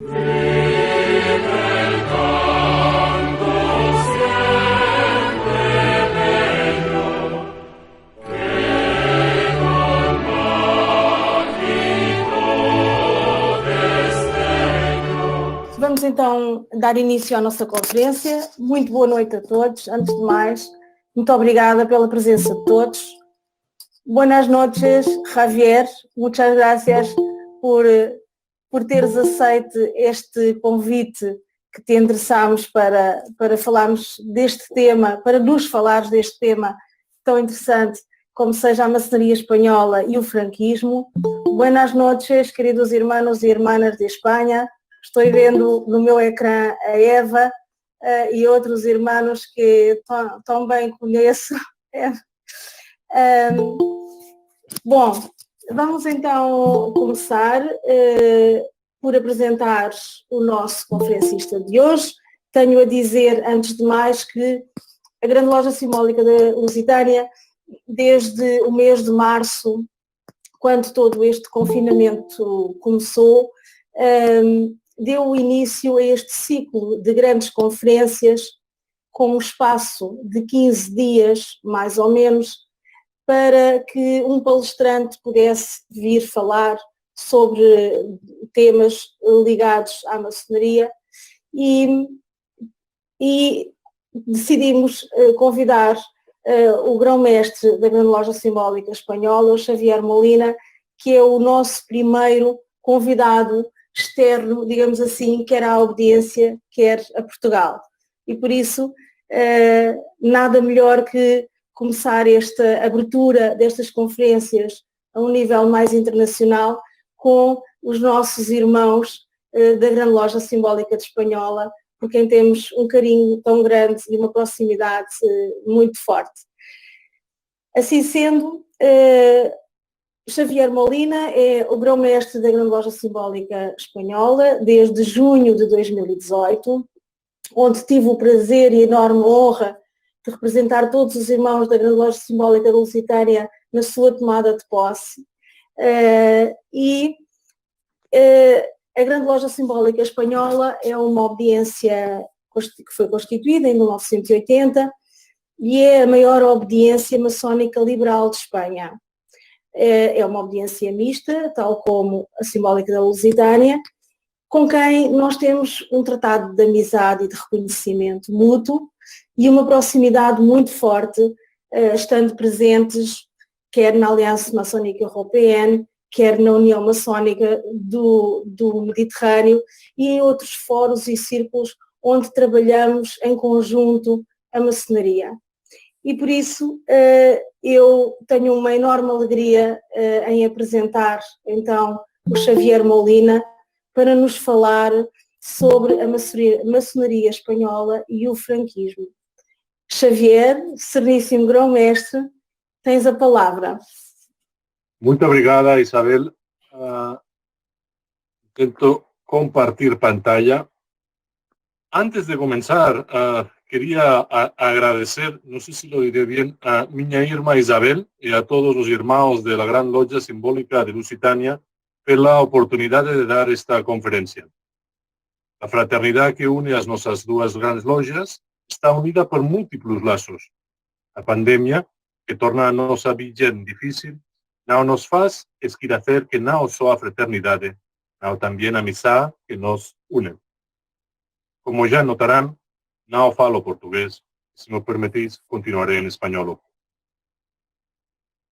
Vamos então dar início à nossa conferência. Muito boa noite a todos. Antes de mais, muito obrigada pela presença de todos. Buenas noches, Javier. Muchas gracias por teres aceito este convite que te endereçámos para falarmos deste tema, para nos falares deste tema tão interessante como seja a maçonaria espanhola e o franquismo. Buenas noches, queridos hermanos e hermanas de Espanha. Estou vendo no meu ecrã a Eva e outros irmãos que tão bem conheço. Bom, vamos então começar por apresentar o nosso conferencista de hoje. Tenho a dizer, antes de mais, que a Grande Loja Simbólica da Lusitânia, desde o mês de março, quando todo este confinamento começou, deu início a este ciclo de grandes conferências com um espaço de 15 dias, mais ou menos, para que um palestrante pudesse vir falar sobre temas ligados à maçonaria e decidimos convidar o grão-mestre da Grande Loja Simbólica Espanhola, o Xavier Molina, que é o nosso primeiro convidado externo, digamos assim, quer à obediência, quer a Portugal. E por isso, nada melhor que começar esta abertura destas conferências a um nível mais internacional com os nossos irmãos da Grande Loja Simbólica de Espanhola, por quem temos um carinho tão grande e uma proximidade muito forte. Assim sendo, Xavier Molina é o grão-mestre da Grande Loja Simbólica Espanhola desde junho de 2018, onde tive o prazer e enorme honra de representar todos os irmãos da Grande Loja Simbólica da Lusitânia na sua tomada de posse. A Grande Loja Simbólica Espanhola é uma obediência que foi constituída em 1980 e é a maior obediência maçónica liberal de Espanha. É uma obediência mista, tal como a Simbólica da Lusitânia, com quem nós temos um tratado de amizade e de reconhecimento mútuo e uma proximidade muito forte, estando presentes quer na Aliança Maçónica Europeana, quer na União Maçónica do Mediterrâneo e em outros fóruns e círculos onde trabalhamos em conjunto a maçonaria. E por isso eu tenho uma enorme alegria em apresentar então o Xavier Molina para nos falar sobre a maçonaria espanhola e o franquismo. Xavier, sereníssimo grão-mestre, tens a palavra. Muito obrigada, Isabel. Intento compartir pantalla. Antes de comenzar, quería agradecer, no sé si lo diré bien, a miña irmá Isabel e a todos os irmãos de la Gran Loja Simbólica de Lusitania pela oportunidade de dar esta conferencia. A fraternidade que une as nosas dúas grandes lojas está unida por múltiplos lazos. A pandemia, que torna a nosa vida difícil, não nos faz esquecer que não só a fraternidade, mas também a amizade que nos une. Como já notarán, no falo portugués. Si me permitís, continuaré en español.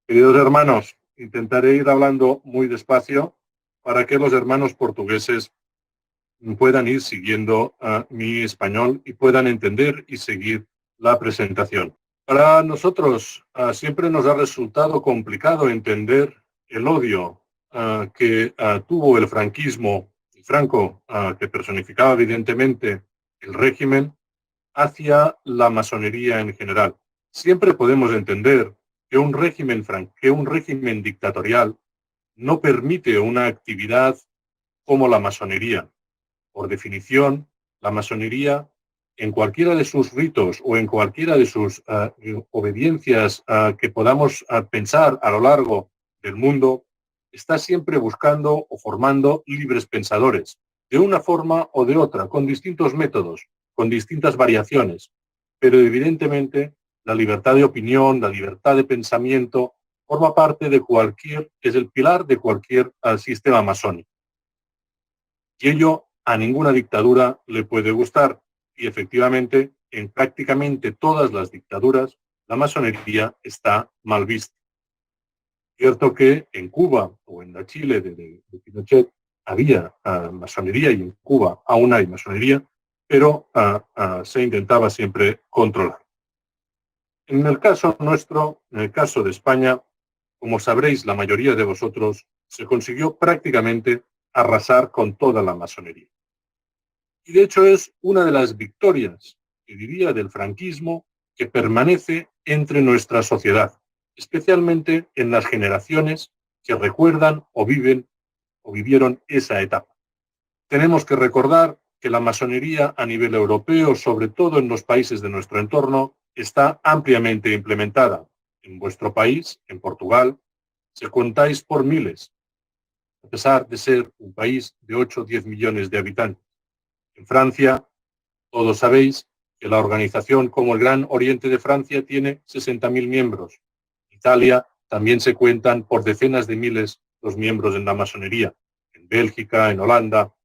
Queridos hermanos, intentaré ir hablando muy despacio para que los hermanos portugueses puedan ir siguiendo mi español y puedan entender y seguir la presentación. Para nosotros siempre nos ha resultado complicado entender el odio que tuvo el franquismo, Franco, que personificaba evidentemente el régimen, hacia la masonería en general. Siempre podemos entender que un régimen dictatorial no permite una actividad como la masonería. Por definición, la masonería, en cualquiera de sus ritos o en cualquiera de sus obediencias que podamos pensar a lo largo del mundo, está siempre buscando o formando libres pensadores, de una forma o de otra, con distintos métodos, con distintas variaciones, pero evidentemente la libertad de opinión, la libertad de pensamiento, forma parte de cualquier, es el pilar de cualquier sistema masónico. Y ello a ninguna dictadura le puede gustar. Y efectivamente, en prácticamente todas las dictaduras, la masonería está mal vista. Cierto que en Cuba o en la Chile de Pinochet había masonería y en Cuba aún hay masonería, pero se intentaba siempre controlar. En el caso nuestro, en el caso de España, como sabréis la mayoría de vosotros, se consiguió prácticamente arrasar con toda la masonería. Y de hecho es una de las victorias, que diría, del franquismo que permanece entre nuestra sociedad, especialmente en las generaciones que recuerdan o viven o vivieron esa etapa. Tenemos que recordar que la masonería a nivel europeo, sobre todo en los países de nuestro entorno, está ampliamente implementada. En vuestro país, en Portugal, se contáis por miles, a pesar de ser un país de 8 o 10 millones de habitantes. En Francia, todos sabéis que la organización como el Gran Oriente de Francia tiene 60.000 miembros. En Italia también se cuentan por decenas de miles los miembros en la masonería. En Bélgica, en Holanda,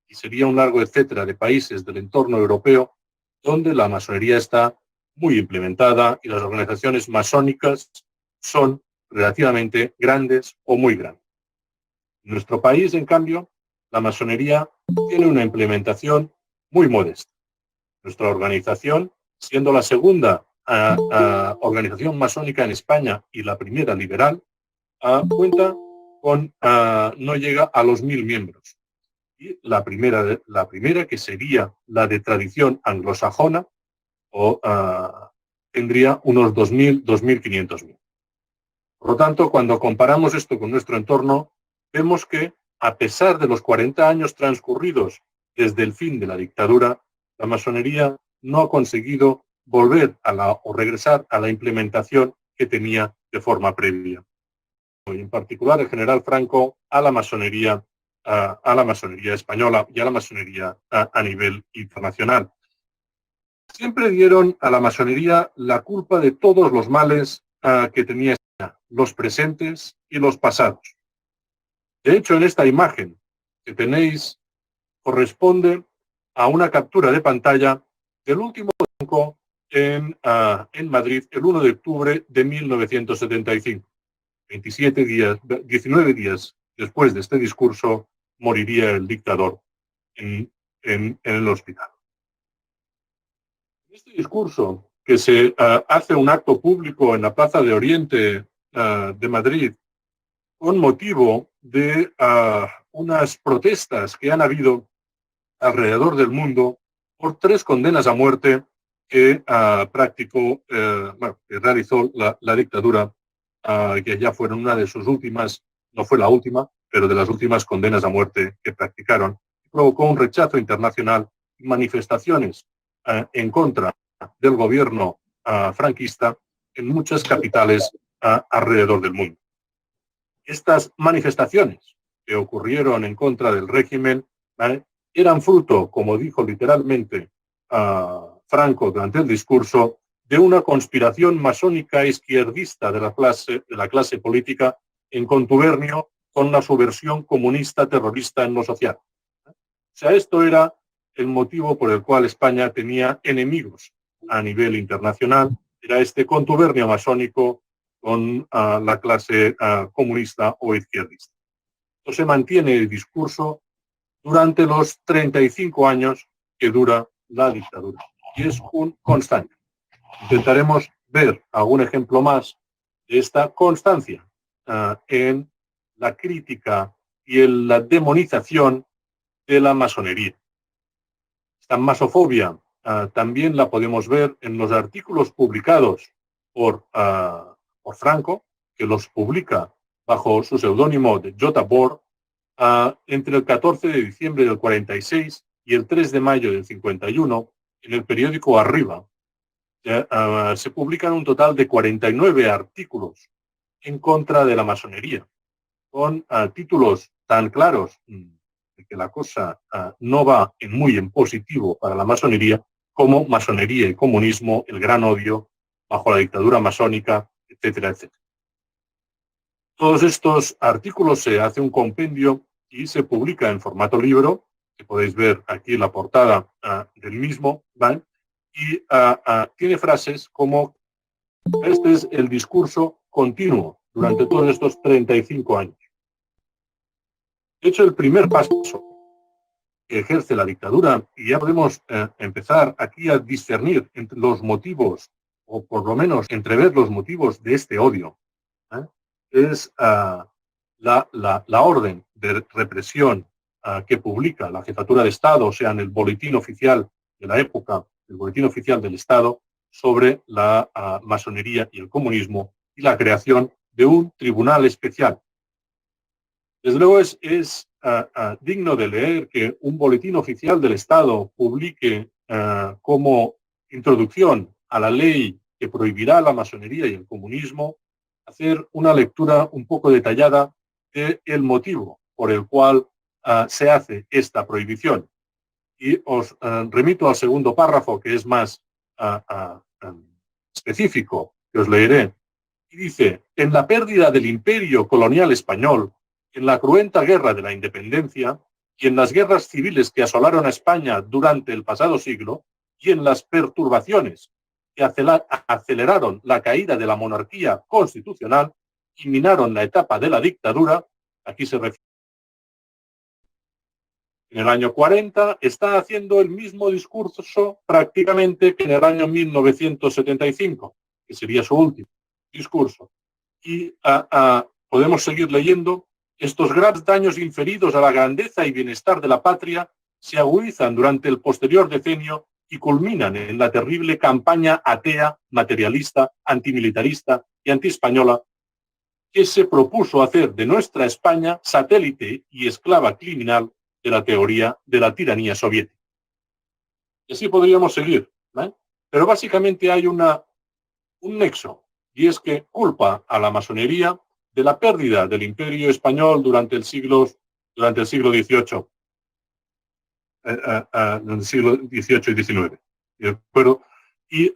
y sería un largo etcétera de países del entorno europeo donde la masonería está muy implementada y las organizaciones masónicas son relativamente grandes o muy grandes. En nuestro país, en cambio, la masonería tiene una implementación muy modesta. Nuestra organización, siendo la segunda organización masónica en España y la primera liberal, cuenta con, no llega a los 1.000 miembros. Y la primera, que sería la de tradición anglosajona, tendría unos 2.000, 2.500 miembros. Por lo tanto, cuando comparamos esto con nuestro entorno, vemos que, a pesar de los 40 años transcurridos desde el fin de la dictadura, la masonería no ha conseguido volver o regresar a la implementación que tenía de forma previa. Y en particular, el general Franco a la masonería española y a la masonería a nivel internacional. Siempre dieron a la masonería la culpa de todos los males que tenía España, los presentes y los pasados. De hecho, en esta imagen que tenéis corresponde a una captura de pantalla del último banco en Madrid el 1 de octubre de 1975. 19 días después de este discurso, moriría el dictador en el hospital. En este discurso, que se hace un acto público en la Plaza de Oriente de Madrid con motivo de unas protestas que han habido alrededor del mundo por 3 condenas a muerte que que realizó la dictadura, que ya fueron una de sus últimas, no fue la última, pero de las últimas condenas a muerte que practicaron. Provocó un rechazo internacional y manifestaciones en contra del gobierno franquista en muchas capitales alrededor del mundo. Estas manifestaciones que ocurrieron en contra del régimen eran fruto, como dijo literalmente Franco durante el discurso, de una conspiración masónica izquierdista de la clase política en contubernio con la subversión comunista terrorista en lo social. O sea, esto era el motivo por el cual España tenía enemigos a nivel internacional, era este contubernio masónico con la clase comunista o izquierdista. Esto se mantiene el discurso durante los 35 años que dura la dictadura. Y es un constante. Intentaremos ver algún ejemplo más de esta constancia en la crítica y en la demonización de la masonería. Esta masofobia también la podemos ver en los artículos publicados por Franco, que los publica bajo su seudónimo de J. Bor, entre el 14 de diciembre del 46 y el 3 de mayo del 51, en el periódico Arriba, se publican un total de 49 artículos en contra de la masonería, con títulos tan claros de que la cosa no va muy en positivo para la masonería, como masonería y comunismo, el gran odio bajo la dictadura masónica, etcétera, etcétera. Todos estos artículos se hace un compendio y se publica en formato libro, que podéis ver aquí en la portada del mismo, ¿vale? Y tiene frases como: este es el discurso continuo durante todos estos 35 años. De hecho, el primer paso que ejerce la dictadura, y ya podemos empezar aquí a discernir entre los motivos, o por lo menos entrever los motivos de este odio, es la orden de represión que publica la Jefatura de Estado, o sea, en el boletín oficial de la época, el boletín oficial del Estado, sobre la masonería y el comunismo, y la creación de un tribunal especial. Desde luego es digno de leer que un boletín oficial del Estado publique como introducción a la ley que prohibirá la masonería y el comunismo, hacer una lectura un poco detallada del motivo por el cual se hace esta prohibición. Y os remito al segundo párrafo, que es más específico, que os leeré. Y dice: en la pérdida del imperio colonial español, en la cruenta guerra de la independencia y en las guerras civiles que asolaron a España durante el pasado siglo, y en las perturbaciones que aceleraron la caída de la monarquía constitucional y minaron la etapa de la dictadura, aquí se refiere. En el año 40 está haciendo el mismo discurso prácticamente que en el año 1975, que sería su último discurso. Y podemos seguir leyendo: estos graves daños inferidos a la grandeza y bienestar de la patria se agudizan durante el posterior decenio y culminan en la terrible campaña atea, materialista, antimilitarista y antiespañola que se propuso hacer de nuestra España satélite y esclava criminal de la teoría de la tiranía soviética. Y así podríamos seguir, ¿eh? Pero básicamente hay un nexo, y es que culpa a la masonería de la pérdida del imperio español durante el siglo XVIII, en el siglo XVIII y XIX. ¿De acuerdo? Y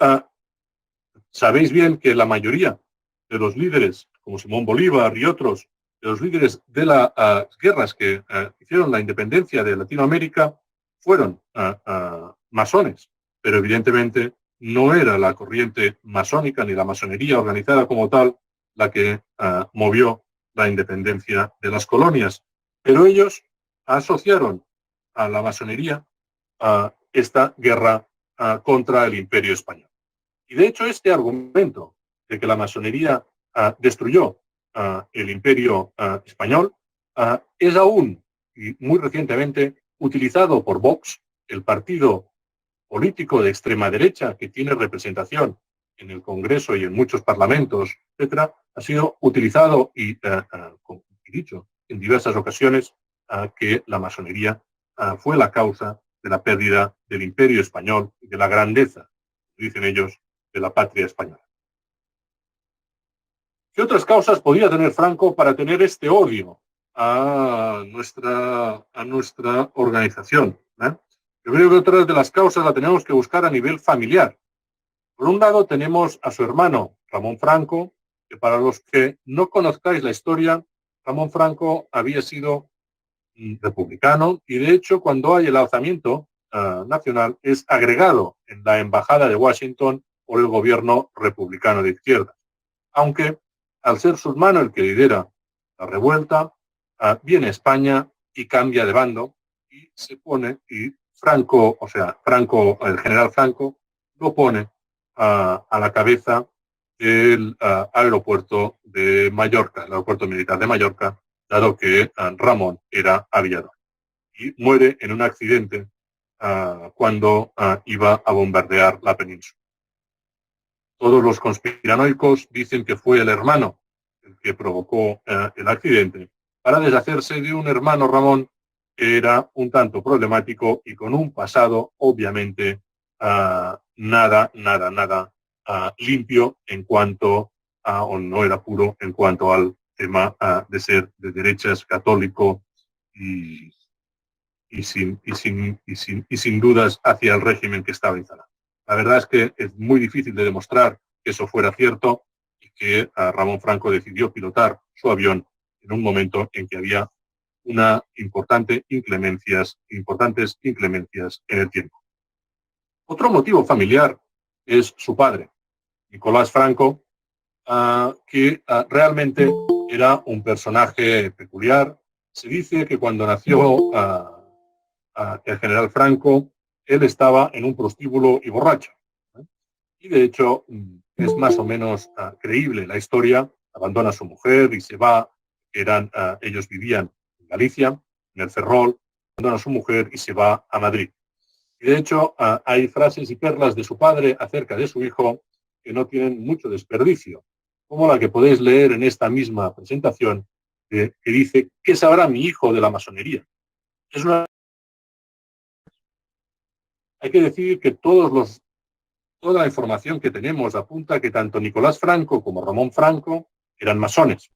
sabéis bien que la mayoría de los líderes, como Simón Bolívar y otros, de los líderes de las guerras que hicieron la independencia de Latinoamérica, fueron masones, pero evidentemente no era la corriente masónica ni la masonería organizada como tal la que movió la independencia de las colonias, pero ellos asociaron a la masonería a esta guerra contra el imperio español. Y de hecho este argumento de que la masonería destruyó el imperio español es aún, y muy recientemente, utilizado por Vox, el partido político de extrema derecha que tiene representación en el Congreso y en muchos parlamentos, etcétera, ha sido utilizado y dicho en diversas ocasiones que la masonería fue la causa de la pérdida del imperio español y de la grandeza, dicen ellos, de la patria española. ¿Qué otras causas podía tener Franco para tener este odio a nuestra organización? Yo creo que otra de las causas la tenemos que buscar a nivel familiar. Por un lado tenemos a su hermano Ramón Franco, que para los que no conozcáis la historia, Ramón Franco había sido republicano y de hecho cuando hay el alzamiento nacional es agregado en la embajada de Washington por el gobierno republicano de izquierda. Aunque al ser su hermano el que lidera la revuelta, viene a España y cambia de bando y se pone, y Franco, el general Franco, lo pone a la cabeza del aeropuerto de Mallorca, el aeropuerto militar de Mallorca, dado que Ramón era aviador. Y muere en un accidente cuando iba a bombardear la península. Todos los conspiranoicos dicen que fue el hermano el que provocó el accidente para deshacerse de un hermano Ramón que era un tanto problemático y con un pasado obviamente nada limpio en cuanto o no era puro en cuanto al tema de ser de derechas, católico y sin dudas hacia el régimen que estaba instalado. La verdad es que es muy difícil de demostrar que eso fuera cierto y que Ramón Franco decidió pilotar su avión en un momento en que había importantes inclemencias en el tiempo. Otro motivo familiar es su padre, Nicolás Franco, que realmente era un personaje peculiar. Se dice que cuando nació el general Franco, él estaba en un prostíbulo y borracho. Y de hecho es más o menos creíble la historia. Abandona a su mujer y se va. Ellos vivían en Galicia, en el Ferrol. Abandona a su mujer y se va a Madrid. Y de hecho hay frases y perlas de su padre acerca de su hijo que no tienen mucho desperdicio, como la que podéis leer en esta misma presentación, que dice: ¿qué sabrá mi hijo de la masonería? Hay que decir que toda la información que tenemos apunta que tanto Nicolás Franco como Ramón Franco eran masones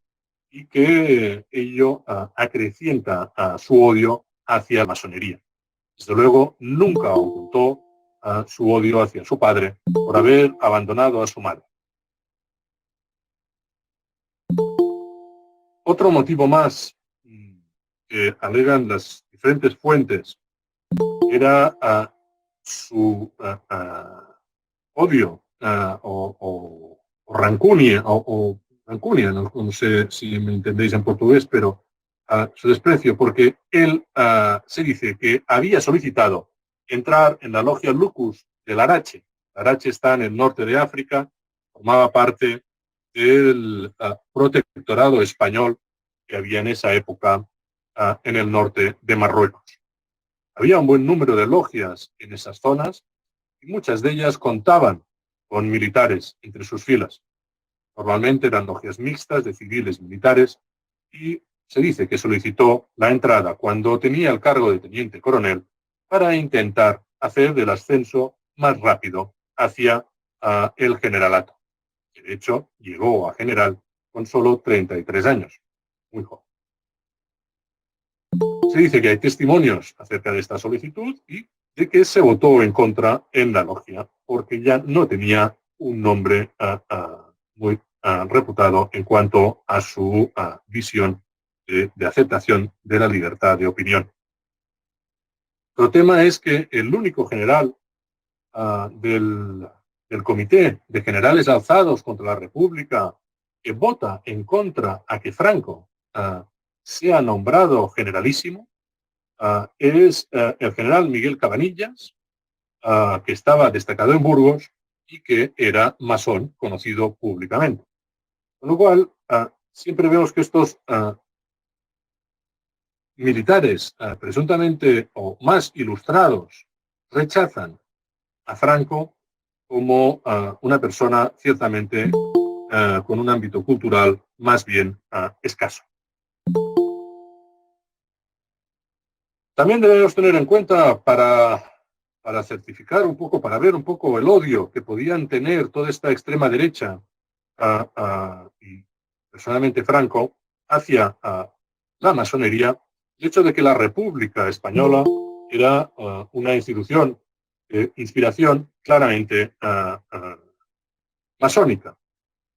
y que ello acrecienta su odio hacia la masonería. Desde luego, nunca ocultó su odio hacia su padre por haber abandonado a su madre. Otro motivo más que alegan las diferentes fuentes era su odio o rancunia, no sé si me entendéis en portugués, pero su desprecio, porque él se dice que había solicitado entrar en la logia Lucus del Larache. Larache está en el norte de África, formaba parte del protectorado español que había en esa época en el norte de Marruecos. Había un buen número de logias en esas zonas y muchas de ellas contaban con militares entre sus filas. Normalmente eran logias mixtas de civiles militares y se dice que solicitó la entrada cuando tenía el cargo de teniente coronel para intentar hacer del ascenso más rápido hacia el generalato. De hecho, llegó a general con solo 33 años, muy joven. Se dice que hay testimonios acerca de esta solicitud y de que se votó en contra en la logia porque ya no tenía un nombre muy reputado en cuanto a su visión de aceptación de la libertad de opinión. Otro tema es que el único general del Comité de Generales Alzados contra la República que vota en contra a que Franco sea nombrado generalísimo es el general Miguel Cabanillas, que estaba destacado en Burgos y que era masón conocido públicamente. Con lo cual, siempre vemos que estos militares presuntamente o más ilustrados rechazan a Franco como una persona ciertamente con un ámbito cultural más bien escaso. También debemos tener en cuenta para certificar un poco, para ver un poco el odio que podían tener toda esta extrema derecha y personalmente Franco hacia la masonería, el hecho de que la República Española era una institución de inspiración claramente masónica.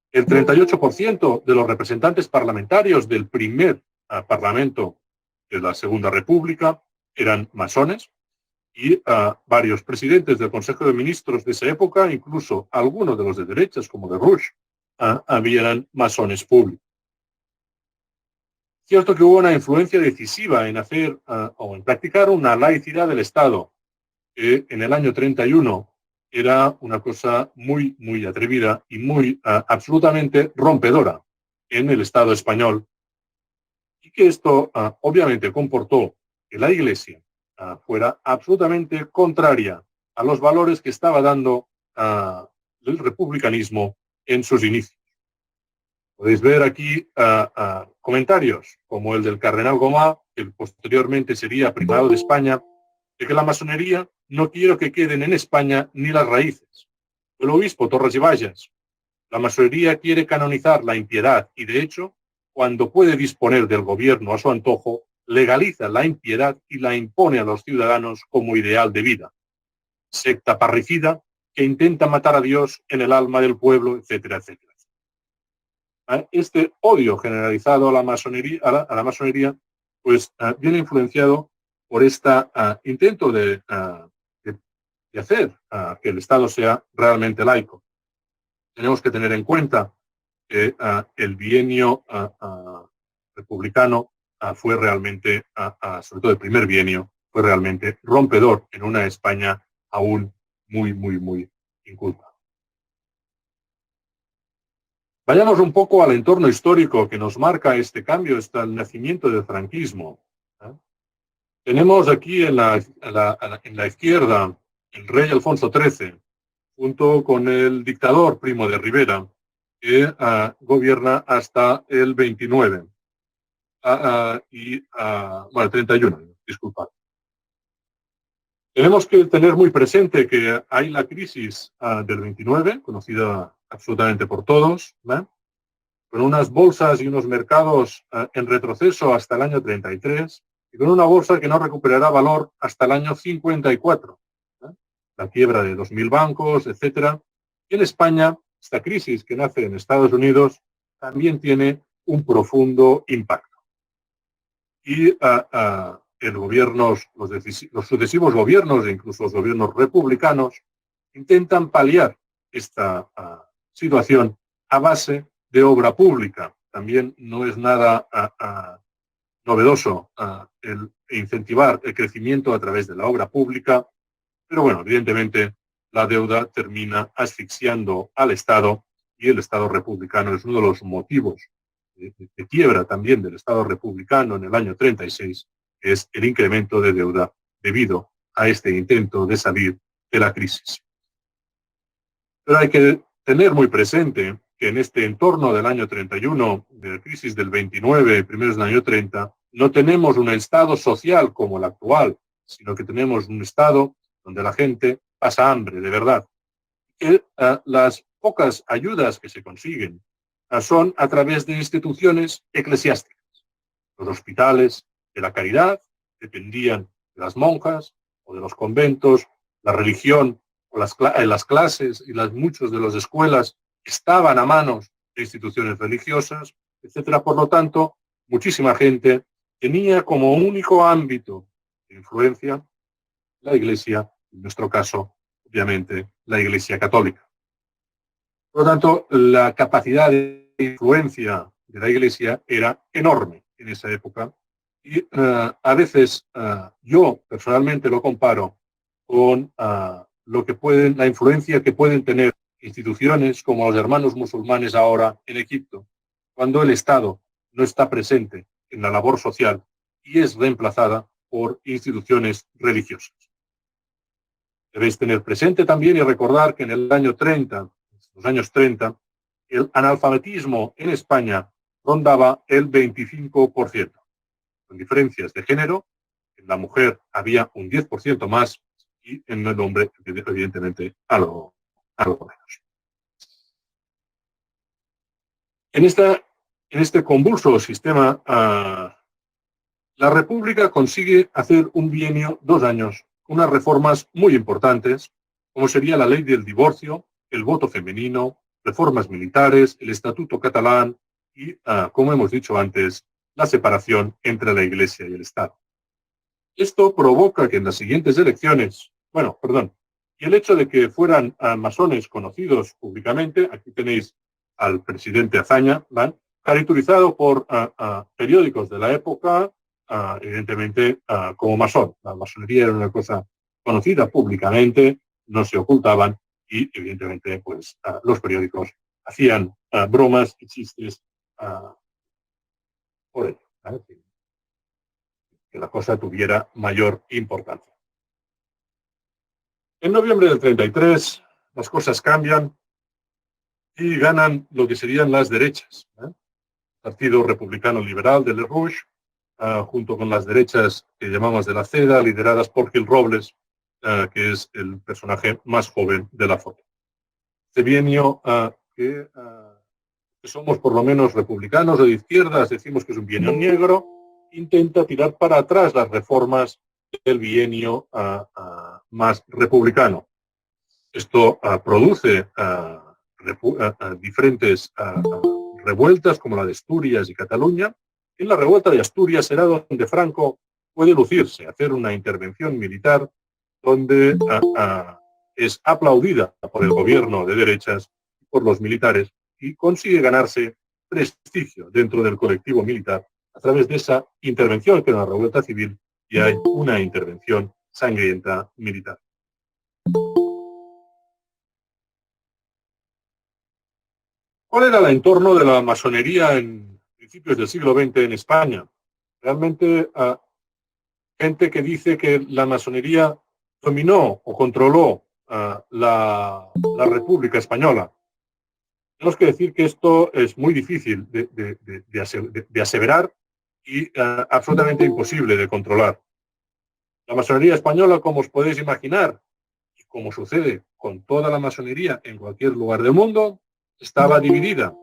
El 38% de los representantes parlamentarios del primer Parlamento de la Segunda República eran masones y varios presidentes del Consejo de Ministros de esa época, incluso algunos de los de derechas, como de Rouge, eran masones públicos. Cierto que hubo una influencia decisiva en hacer o en practicar una laicidad del Estado, que en el año 31 era una cosa muy, muy atrevida y muy absolutamente rompedora en el Estado español, y que esto obviamente comportó que la Iglesia fuera absolutamente contraria a los valores que estaba dando el republicanismo en sus inicios. Podéis ver aquí comentarios como el del cardenal Gomá, que posteriormente sería primado de España, de que la masonería no quiero que queden en España ni las raíces. El obispo Torres y Bages: la masonería quiere canonizar la impiedad y, de hecho, cuando puede disponer del gobierno a su antojo, legaliza la impiedad y la impone a los ciudadanos como ideal de vida. Secta parricida que intenta matar a Dios en el alma del pueblo, etcétera, etcétera. Este odio generalizado a la masonería, pues viene influenciado por este intento de hacer que el Estado sea realmente laico. Tenemos que tener en cuenta que el bienio republicano fue realmente, sobre todo el primer bienio, fue realmente rompedor en una España aún muy, muy, muy inculta. Vayamos un poco al entorno histórico que nos marca este cambio, hasta el nacimiento del franquismo. Tenemos aquí en la izquierda el rey Alfonso XIII, junto con el dictador Primo de Rivera, que gobierna hasta el 29. Bueno, 31, disculpad. Tenemos que tener muy presente que hay la crisis del 29, conocida absolutamente por todos, con unas bolsas y unos mercados en retroceso hasta el año 33, y con una bolsa que no recuperará valor hasta el año 54. La quiebra de 2.000 bancos, etcétera. Y en España, esta crisis que nace en Estados Unidos también tiene un profundo impacto. Y los sucesivos gobiernos, e incluso los gobiernos republicanos, intentan paliar esta situación a base de obra pública. También no es nada novedoso el incentivar el crecimiento a través de la obra pública, pero bueno, evidentemente la deuda termina asfixiando al Estado, y el Estado republicano es uno de los motivos de quiebra también del Estado republicano en el año 36, que es el incremento de deuda debido a este intento de salir de la crisis. Pero hay que tener muy presente que en este entorno del año 31, de la crisis del 29, primeros del año 30, no tenemos un Estado social como el actual, sino que tenemos un Estado donde la gente pasa hambre, de verdad. Y las pocas ayudas que se consiguen son a través de instituciones eclesiásticas. Los hospitales de la caridad dependían de las monjas o de los conventos, la religión o las clases y muchos de las escuelas estaban a manos de instituciones religiosas, etcétera. Por lo tanto, muchísima gente tenía como único ámbito de influencia la Iglesia, en nuestro caso, obviamente, la Iglesia católica. Por lo tanto, la capacidad de influencia de la Iglesia era enorme en esa época, y a veces yo personalmente lo comparo con la influencia que pueden tener instituciones como los hermanos musulmanes ahora en Egipto, cuando el Estado no está presente en la labor social y es reemplazada por instituciones religiosas. Debéis tener presente también y recordar que en el año 30, los años 30, el analfabetismo en España rondaba el 25%, con diferencias de género. En la mujer había un 10% más y en el hombre, evidentemente, algo menos. En este convulso sistema, la República consigue hacer un bienio, 2 años, unas reformas muy importantes, como sería la ley del divorcio, el voto femenino, reformas militares, el estatuto catalán y, como hemos dicho antes, la separación entre la Iglesia y el Estado. Esto provoca que en las siguientes elecciones, y el hecho de que fueran masones conocidos públicamente, aquí tenéis al presidente Azaña, caricaturizado por periódicos de la época, evidentemente como masón. La masonería era una cosa conocida públicamente, no se ocultaban, y evidentemente pues los periódicos hacían bromas y chistes por ello, que la cosa tuviera mayor importancia. En noviembre del 33 las cosas cambian y ganan lo que serían las derechas. Partido Republicano Liberal de Le Rouge, junto con las derechas que llamamos de la Seda, lideradas por Gil Robles, que es el personaje más joven de la foto. Este bienio que somos por lo menos republicanos o de izquierdas, decimos que es un bienio negro, intenta tirar para atrás las reformas del bienio más republicano. Esto produce diferentes revueltas como la de Asturias y Cataluña. En la revuelta de Asturias será donde Franco puede lucirse, hacer una intervención militar donde es aplaudida por el gobierno de derechas, por los militares, y consigue ganarse prestigio dentro del colectivo militar a través de esa intervención, que era una revuelta civil, y hay una intervención sangrienta militar. ¿Cuál era el entorno de la masonería en principios del siglo XX en España? Realmente, gente que dice que la masonería dominó o controló la República Española. Tenemos que decir que esto es muy difícil de aseverar y absolutamente imposible de controlar. La masonería española, como os podéis imaginar, y como sucede con toda la masonería en cualquier lugar del mundo, estaba dividida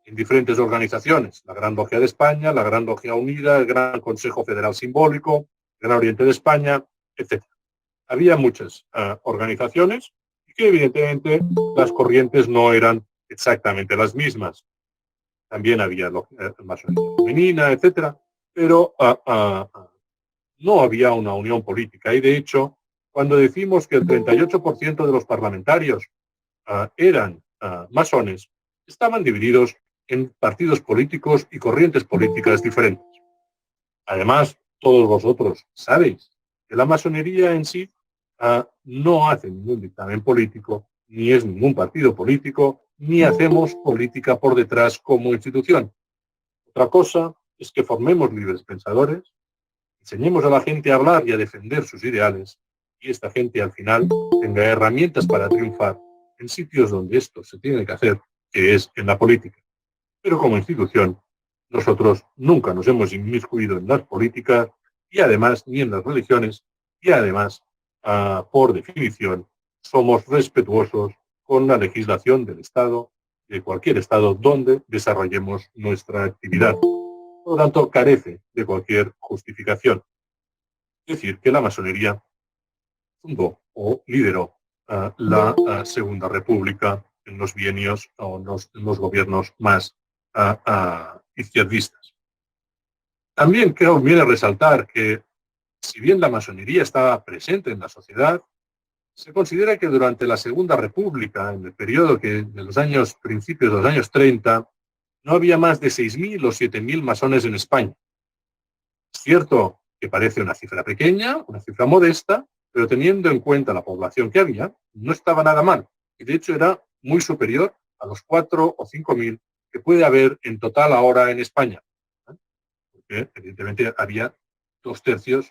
en diferentes organizaciones. La Gran Logia de España, la Gran Logia Unida, el Gran Consejo Federal Simbólico, el Gran Oriente de España, etc. Había muchas organizaciones y que evidentemente las corrientes no eran exactamente las mismas. También había masonería femenina, etc. Pero no había una unión política. Y de hecho, cuando decimos que el 38% de los parlamentarios eran masones, estaban divididos en partidos políticos y corrientes políticas diferentes. Además, todos vosotros sabéis que la masonería en sí no hace ningún dictamen político, ni es ningún partido político, ni hacemos política por detrás como institución. Otra cosa es que formemos libres pensadores, enseñemos a la gente a hablar y a defender sus ideales, y esta gente al final tenga herramientas para triunfar en sitios donde esto se tiene que hacer, que es en la política. Pero como institución, nosotros nunca nos hemos inmiscuido en las políticas y además ni en las religiones y además, por definición, somos respetuosos con la legislación del Estado, de cualquier Estado donde desarrollemos nuestra actividad. Por lo tanto, carece de cualquier justificación. Es decir, que la masonería fundó o lideró la Segunda República en los bienios o en los gobiernos más izquierdistas. También conviene resaltar que, si bien la masonería estaba presente en la sociedad, se considera que durante la Segunda República, en el periodo de los años, principios de los años 30, no había más de 6.000 o 7.000 masones en España. Es cierto que parece una cifra pequeña, una cifra modesta, pero teniendo en cuenta la población que había, no estaba nada mal. Y de hecho era muy superior a los 4 o 5.000 que puede haber en total ahora en España. Porque evidentemente había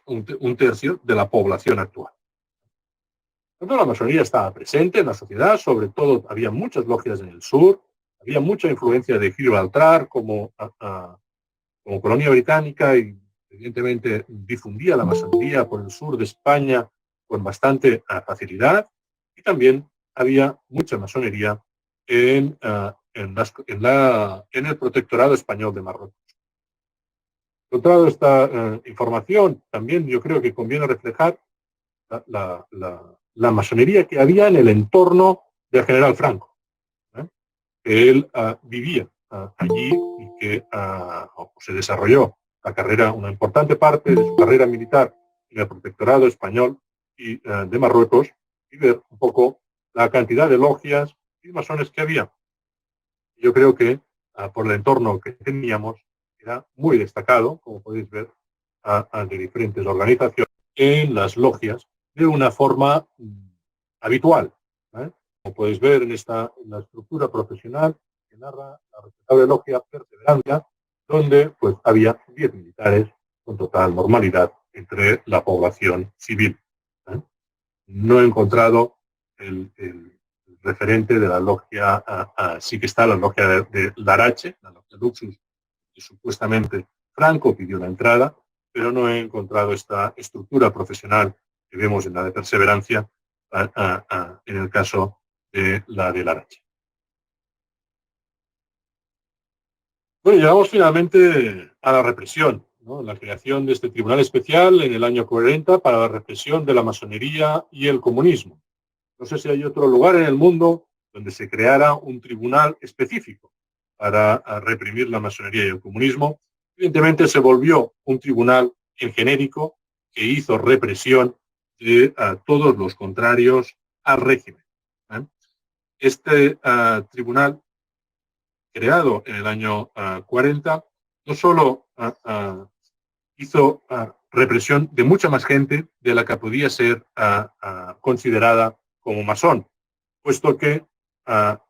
un tercio de la población actual. Entonces, la masonería estaba presente en la sociedad, sobre todo había muchas logias en el sur, había mucha influencia de Gibraltar como colonia británica y evidentemente difundía la masonería por el sur de España con bastante facilidad, y también había mucha masonería en el protectorado español de Marruecos. Encontrado esta información, también yo creo que conviene reflejar la masonería que había en el entorno del general Franco, que él vivía allí y que se desarrolló la carrera, una importante parte de su carrera militar en el protectorado español y de Marruecos, y ver un poco la cantidad de logias y masones que había. Yo creo que por el entorno que teníamos era muy destacado, como podéis ver, de diferentes organizaciones en las logias de una forma habitual. Como podéis ver en la estructura profesional que narra la respetable logia Perseverancia, donde pues había 10 militares con total normalidad entre la población civil. No he encontrado el referente de la logia, sí que está la logia de Larache, la logia Luxus, que supuestamente Franco pidió la entrada, pero no he encontrado esta estructura profesional que vemos en la de Perseverancia en el caso de la de Larache. Bueno, llegamos finalmente a la represión. ¿no?, la creación de este tribunal especial en el año 40 para la represión de la masonería y el comunismo. No sé si hay otro lugar en el mundo donde se creara un tribunal específico para reprimir la masonería y el comunismo. Evidentemente se volvió un tribunal en genérico que hizo represión de todos los contrarios al régimen. Este tribunal, creado en el año 40, no solo hizo represión de mucha más gente de la que podía ser considerada como masón, puesto que,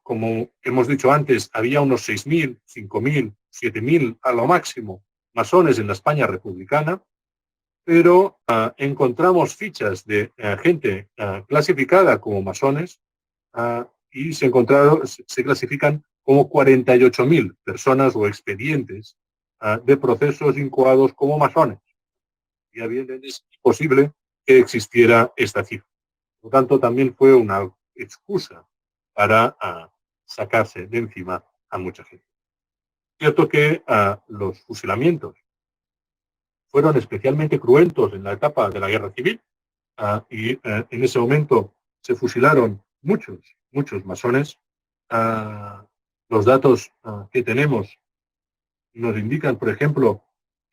como hemos dicho antes, había unos 6.000, 5.000, 7.000 a lo máximo masones en la España republicana, pero encontramos fichas de gente clasificada como masones y se clasifican como 48.000 personas o expedientes de procesos incoados como masones. Y evidentemente es imposible que existiera esta cifra. Por lo tanto, también fue una excusa para sacarse de encima a mucha gente. Cierto que los fusilamientos fueron especialmente cruentos en la etapa de la Guerra Civil y en ese momento se fusilaron muchos masones. Los datos que tenemos nos indican, por ejemplo,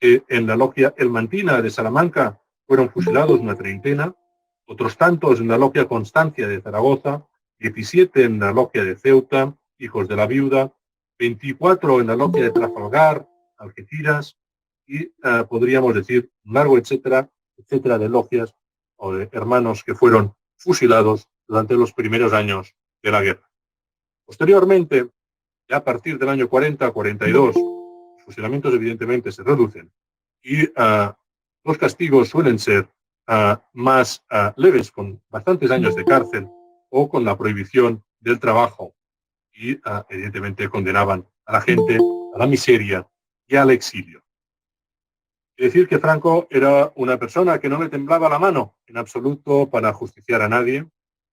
que en la logia El Mantina de Salamanca fueron fusilados una treintena, otros tantos en la logia Constancia de Zaragoza, 17 en la logia de Ceuta, Hijos de la Viuda, 24 en la logia de Trafalgar, Algeciras, y podríamos decir un largo etcétera de logias o de hermanos que fueron fusilados durante los primeros años de la guerra. Posteriormente, ya a partir del año 40-42, los fusilamientos evidentemente se reducen y los castigos suelen ser más leves, con bastantes años de cárcel o con la prohibición del trabajo, y evidentemente condenaban a la gente a la miseria y al exilio. Es decir, que Franco era una persona que no le temblaba la mano en absoluto para justiciar a nadie.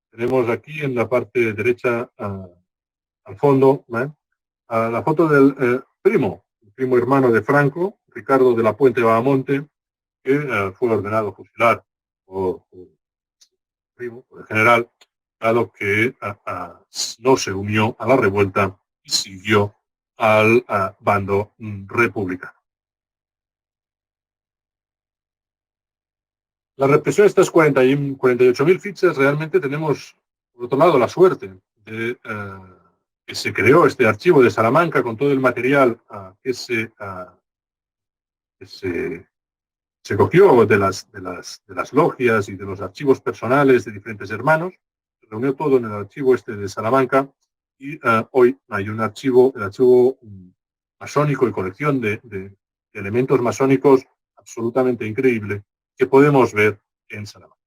Tenemos aquí en la parte derecha, al fondo, la foto del primo hermano de Franco, Ricardo de la Puente Bahamonte, que fue ordenado fusilar por el general, dado que no se unió a la revuelta y siguió al bando republicano. La represión de estas 48.000 fichas, realmente tenemos, por otro lado, la suerte de que se creó este archivo de Salamanca con todo el material que se cogió de las logias y de los archivos personales de diferentes hermanos. Se reunió todo en el archivo este de Salamanca y hoy hay un archivo, el archivo masónico y colección de elementos masónicos absolutamente increíble que podemos ver en Salamanca.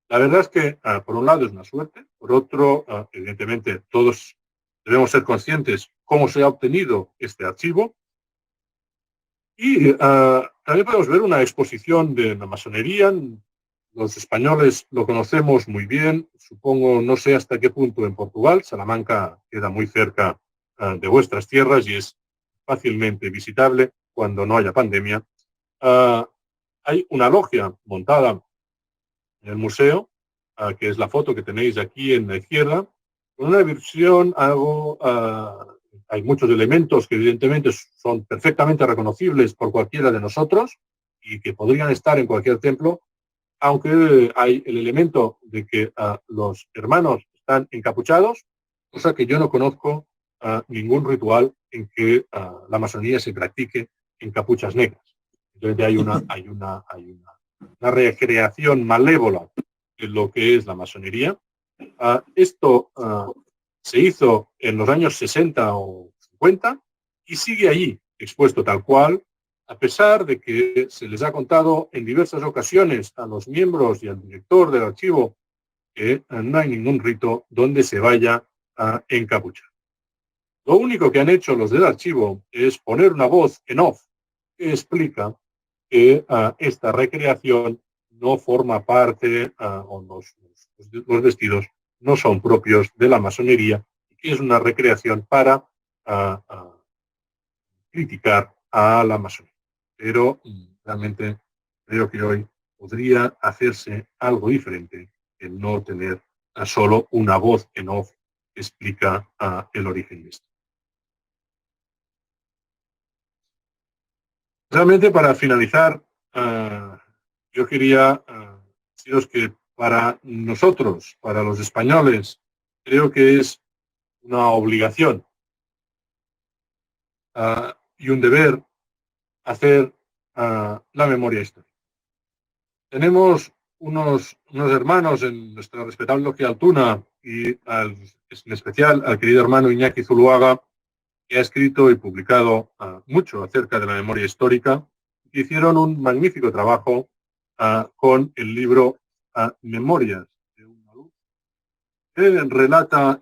La verdad es que, por un lado, es una suerte, por otro, evidentemente, todos debemos ser conscientes cómo se ha obtenido este archivo. Y también podemos ver una exposición de la masonería. Los españoles lo conocemos muy bien, supongo, no sé hasta qué punto en Portugal. Salamanca queda muy cerca de vuestras tierras y es fácilmente visitable cuando no haya pandemia. Hay una logia montada en el museo, que es la foto que tenéis aquí en la izquierda, con una versión algo... hay muchos elementos que evidentemente son perfectamente reconocibles por cualquiera de nosotros y que podrían estar en cualquier templo, aunque hay el elemento de que los hermanos están encapuchados, cosa que yo no conozco ningún ritual en que la masonería se practique en capuchas negras. Entonces hay una recreación malévola de lo que es la masonería. Esto se hizo en los años 60 o 50 y sigue allí, expuesto tal cual, a pesar de que se les ha contado en diversas ocasiones a los miembros y al director del archivo que no hay ningún rito donde se vaya a encapuchar. Lo único que han hecho los del archivo es poner una voz en off que explica que esta recreación no forma parte, o los vestidos no son propios de la masonería, y que es una recreación para criticar a la masonería. pero realmente creo que hoy podría hacerse algo diferente en no tener solo una voz en off que explica el origen de esto. Realmente, para finalizar, yo quería deciros que para nosotros, para los españoles, creo que es una obligación y un deber hacer la memoria histórica. Tenemos unos hermanos en nuestra respetable logia Altuna y en especial al querido hermano Iñaki Zuluaga, que ha escrito y publicado mucho acerca de la memoria histórica, que hicieron un magnífico trabajo con el libro Memorias de una luz, que relata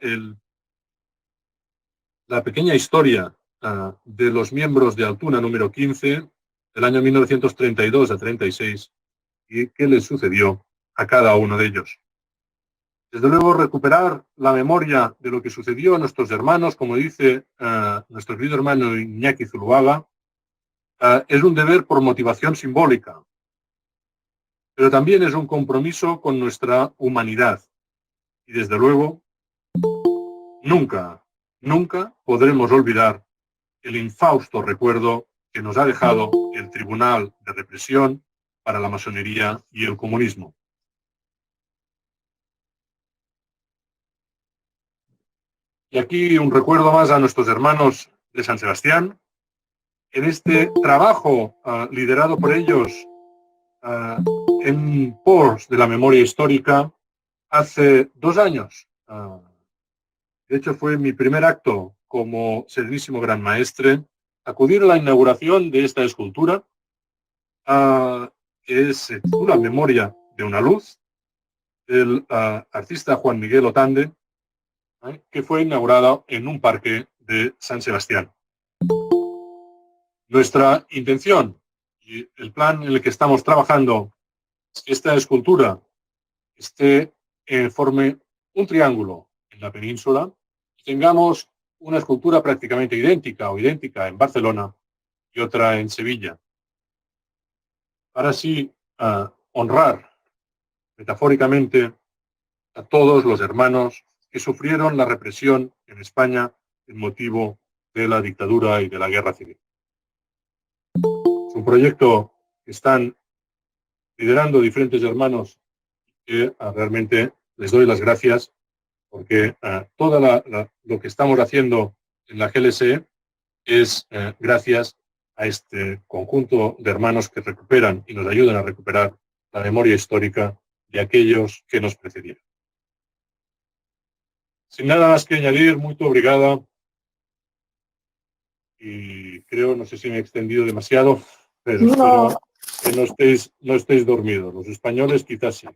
la pequeña historia de los miembros de Altuna número 15 del año 1932 a 36 y qué les sucedió a cada uno de ellos. Desde luego, recuperar la memoria de lo que sucedió a nuestros hermanos, como dice nuestro querido hermano Iñaki Zuluaga, es un deber por motivación simbólica, pero también es un compromiso con nuestra humanidad. Y desde luego, nunca, nunca podremos olvidar el infausto recuerdo que nos ha dejado el Tribunal de Represión para la Masonería y el Comunismo. Y aquí un recuerdo más a nuestros hermanos de San Sebastián. En este trabajo liderado por ellos en pos de la memoria histórica hace 2 años. De hecho, fue mi primer acto como serenísimo gran maestre acudir a la inauguración de esta escultura, que se titula Memoria de una luz, del artista Juan Miguel Otande, que fue inaugurada en un parque de San Sebastián. Nuestra intención y el plan en el que estamos trabajando es que esta escultura forme un triángulo en la península y tengamos una escultura prácticamente idéntica en Barcelona y otra en Sevilla, para así honrar metafóricamente a todos los hermanos que sufrieron la represión en España en motivo de la dictadura y de la guerra civil. Es un proyecto que están liderando diferentes hermanos que realmente les doy las gracias porque todo lo que estamos haciendo en la GLSE es gracias a este conjunto de hermanos que recuperan y nos ayudan a recuperar la memoria histórica de aquellos que nos precedieron. Sin nada más que añadir, muy obrigada. Y creo, no sé si me he extendido demasiado, pero espero que no estéis dormidos. Los españoles quizás sí.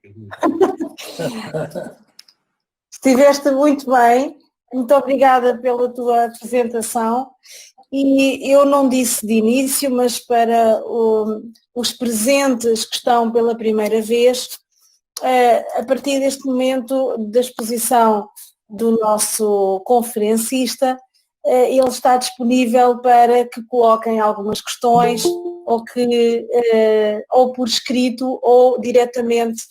Estiveste muito bem, muito obrigada pela tua apresentação. E eu não disse de início, mas para os presentes que estão pela primeira vez, a partir deste momento da exposição do nosso conferencista, ele está disponível para que coloquem algumas questões ou por escrito ou diretamente,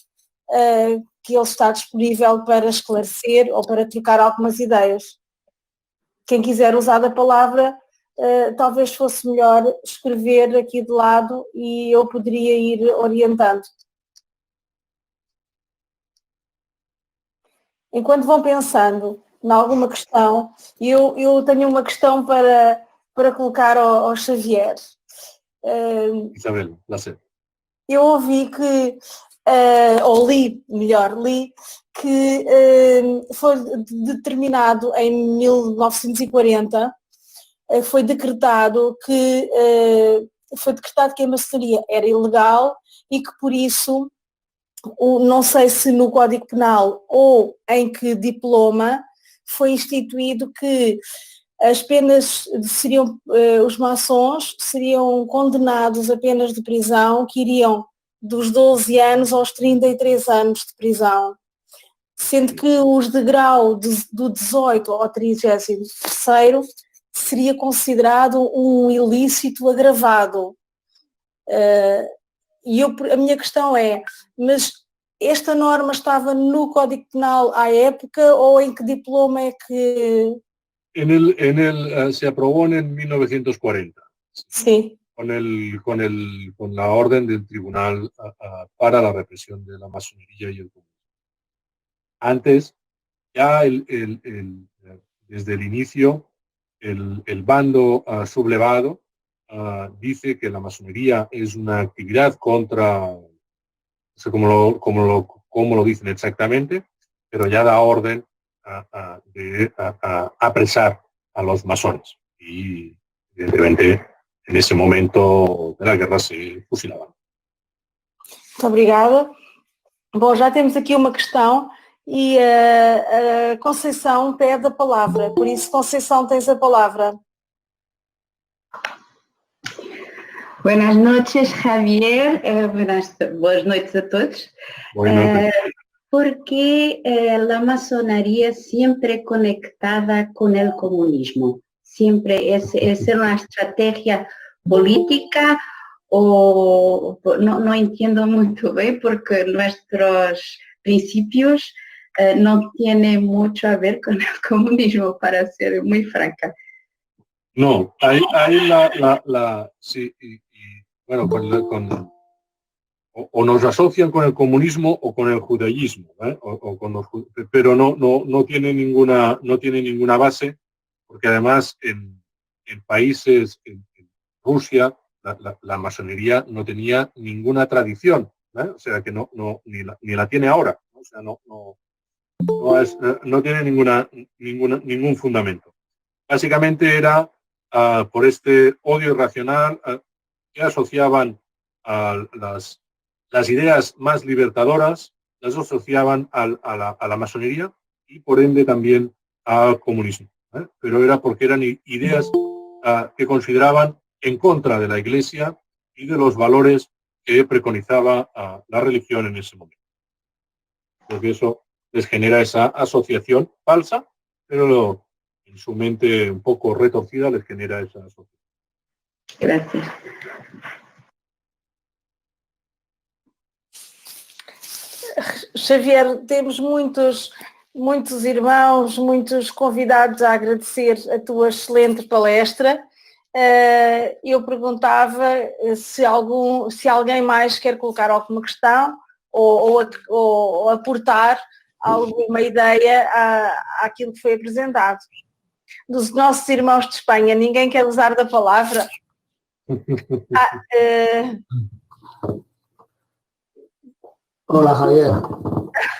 que ele está disponível para esclarecer ou para trocar algumas ideias. Quem quiser usar a palavra, talvez fosse melhor escrever aqui de lado e eu poderia ir orientando. Enquanto vão pensando em alguma questão, eu tenho uma questão para colocar ao Xavier. Isabel, placer. Eu ouvi que, ou li que foi determinado em 1940, foi decretado que a maçonaria era ilegal e que por isso, não sei se no Código Penal ou em que diploma, foi instituído que as penas seriam, os maçons seriam condenados a penas de prisão que iriam dos 12 anos aos 33 anos de prisão, sendo que os de grau do 18 ao 33º seria considerado um ilícito agravado. E a minha questão é, mas esta norma estava no Código Penal à época ou em que diploma é que... Se aprobó en 1940. Sí. Con la orden del Tribunal para la Represión de la Masonería y el Comunismo. Antes, ya desde el inicio, el bando sublevado dice que la masonería es una actividad contra, no sé cómo lo dicen exactamente, pero ya da orden de apresar a los masones. Y evidentemente en ese momento de la guerra se fusilaban. Muito obrigada. Bom, já temos aqui uma questão e a Conceição pede a palavra. Por isso, Conceição, tens a palavra. Buenas noches, Javier. Buenas noites a todos. ¿Por qué la masonería siempre conectada con el comunismo? ¿Siempre es una estrategia política o no entiendo muy bien porque nuestros principios no tienen mucho a ver con el comunismo, para ser muy franca? No, hay sí, bueno, o nos asocian con el comunismo o con el judaísmo, pero no tiene ninguna base, porque además en países, en Rusia, la masonería no tenía ninguna tradición, o sea que ni la tiene ahora, o sea, no tiene ningún fundamento. Básicamente era por este odio irracional que asociaban a las ideas más libertadoras, las asociaban a la masonería y por ende también al comunismo. Pero era porque eran ideas que consideraban en contra de la Iglesia y de los valores que preconizaba la religión en ese momento. Porque eso les genera esa asociación falsa, pero en su mente un poco retorcida les genera esa asociación. Gracias. Xavier, temos muitos irmãos, muitos convidados a agradecer a tua excelente palestra. Eu perguntava se alguém mais quer colocar alguma questão ou aportar alguma ideia àquilo que foi apresentado. Dos nossos irmãos de Espanha, ninguém quer usar da palavra? Hola, Javier.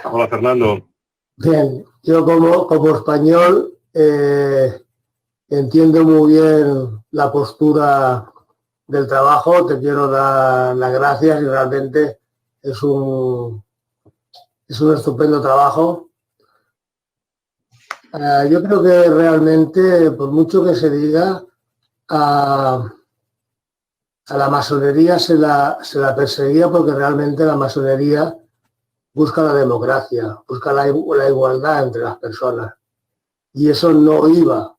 Hola, Fernando. Bien, yo como español entiendo muy bien la postura del trabajo, te quiero dar las gracias y realmente es un estupendo trabajo. Yo creo que realmente, por mucho que se diga, a la masonería se la perseguía porque realmente la masonería busca la democracia, busca la igualdad entre las personas. Y eso no iba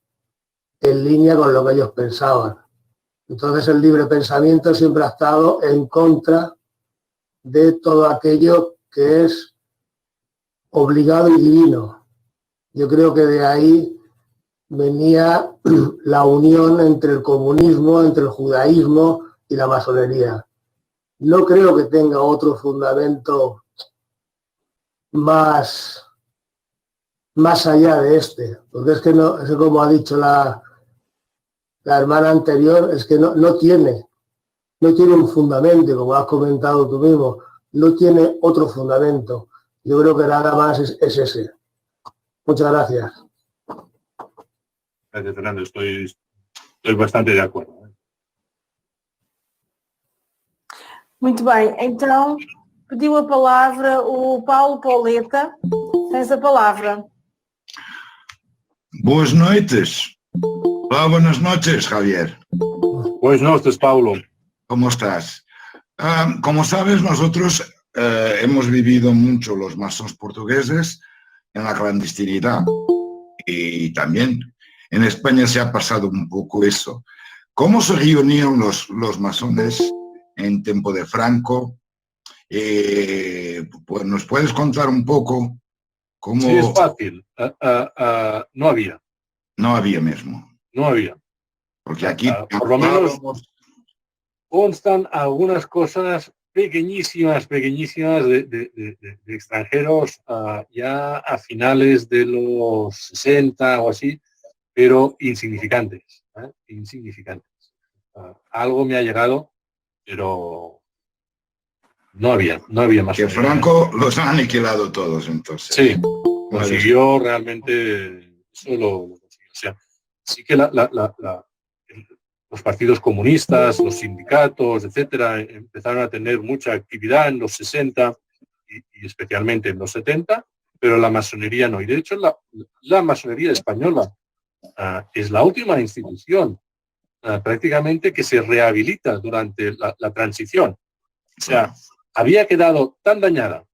en línea con lo que ellos pensaban. Entonces el libre pensamiento siempre ha estado en contra de todo aquello que es obligado y divino. Yo creo que de ahí venía la unión entre el comunismo, entre el judaísmo y la masonería. No creo que tenga otro fundamento más allá de este, porque es que no, es como ha dicho la hermana anterior, es que no tiene un fundamento, como has comentado tú mismo, no tiene otro fundamento. Yo creo que nada más es ese. Muchas gracias. Gracias, Fernando. Estoy bastante de acuerdo. Muito bem, então pediu a palavra o Paulo Pauleta. Tens a palavra. Buenas noches. Hola, buenas noches, Javier. Buenas noches, Paulo. ¿Cómo estás? Como sabes, nosotros hemos vivido mucho los masones portugueses en la clandestinidad y también en España se ha pasado un poco eso. ¿Cómo se reunían los masones en tiempo de Franco. Pues nos puedes contar un poco cómo... Sí, es fácil. No había. No había mismo. No había. Porque aquí por lo menos constan algunas cosas pequeñísimas de extranjeros ya a finales de los 60 o así, pero insignificantes. Insignificantes. Algo me ha llegado, pero no había más. Que Franco los ha aniquilado todos, entonces. Sí, consiguió realmente, eso lo consiguió. O sea, sí que los partidos comunistas, los sindicatos, etcétera, empezaron a tener mucha actividad en los 60 y especialmente en los 70, pero la masonería no. Y de hecho la masonería española es la última institución prácticamente que se rehabilita durante la transición. O sea, había quedado tan dañada,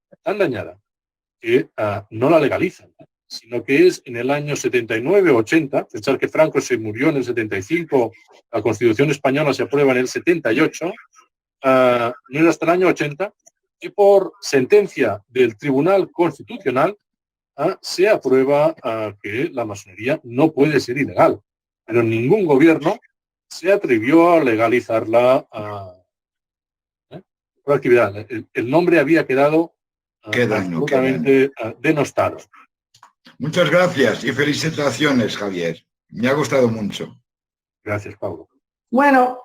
que no la legalizan, sino que es en el año 79-80, pensar que Franco se murió en el 75, la Constitución española se aprueba en el 78, no era hasta el año 80, que por sentencia del Tribunal Constitucional se aprueba que la masonería no puede ser ilegal, pero ningún gobierno se atrevió a legalizarla por actividad. El nombre había quedado absolutamente denostado. Muchas gracias y felicitaciones, Javier. Me ha gustado mucho. Gracias, Pablo. Bueno,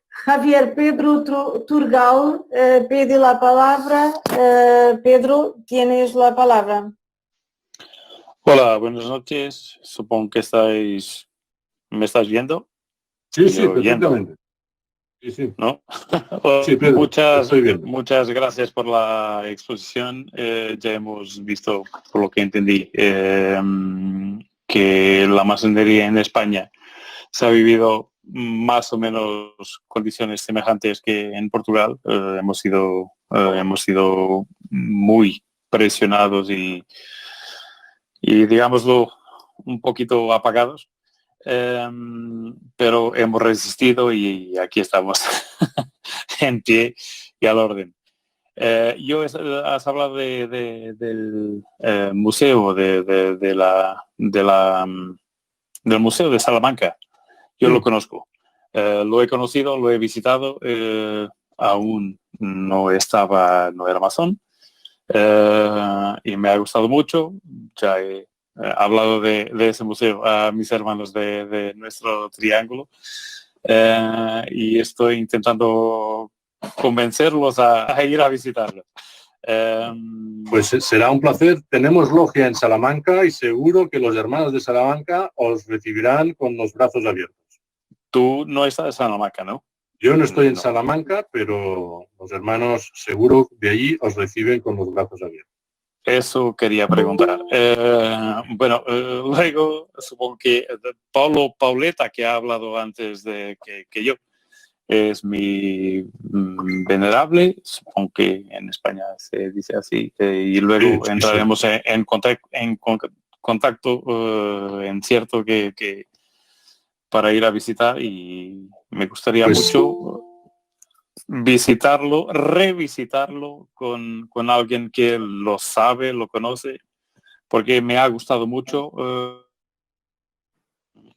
Javier, Pedro Turgal pide la palabra. Pedro, tienes la palabra. Hola, buenas noches. Supongo que ¿me estás viendo? Sí, perfectamente. Sí. ¿No? Sí, Pedro, muchas gracias por la exposición. Ya hemos visto, por lo que entendí, que la masonería en España se ha vivido más o menos condiciones semejantes que en Portugal. Hemos sido muy presionados y digámoslo, un poquito apagados. Pero hemos resistido y aquí estamos en pie y al orden. Has hablado del museo del museo de Salamanca. Yo lo conozco, lo he conocido, lo he visitado, aún no era masón, y me ha gustado mucho. Ya he hablado de ese museo a mis hermanos de nuestro triángulo, y estoy intentando convencerlos a ir a visitarlo. Pues será un placer. Tenemos logia en Salamanca y seguro que los hermanos de Salamanca os recibirán con los brazos abiertos. Tú no estás en Salamanca, ¿no? Yo no estoy en Salamanca, pero los hermanos seguro de allí os reciben con los brazos abiertos. Eso quería preguntar. Luego supongo que Paulo Pauleta, que ha hablado antes de que yo, es mi venerable, supongo que en España se dice así, y luego entraremos en contacto, en cierto que para ir a visitar, y me gustaría mucho revisitarlo con alguien que lo sabe, lo conoce, porque me ha gustado mucho.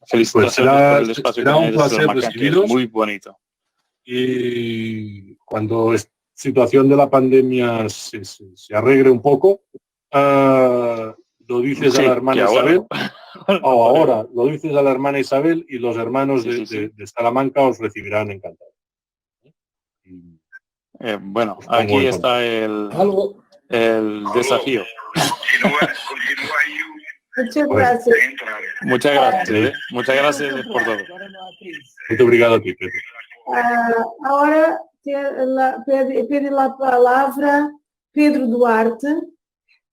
Felicitaciones por el espacio será un placer recibiros. Muy bonito. Y cuando la situación de la pandemia se arregle un poco, lo dices a la hermana Isabel, ahora lo dices a la hermana Isabel, y los hermanos de Salamanca os recibirán encantados. Aquí está el desafío. Muchas gracias. Muchas gracias por todo. Muito obrigado a ti, Pedro. Ahora pede la palavra Pedro Duarte.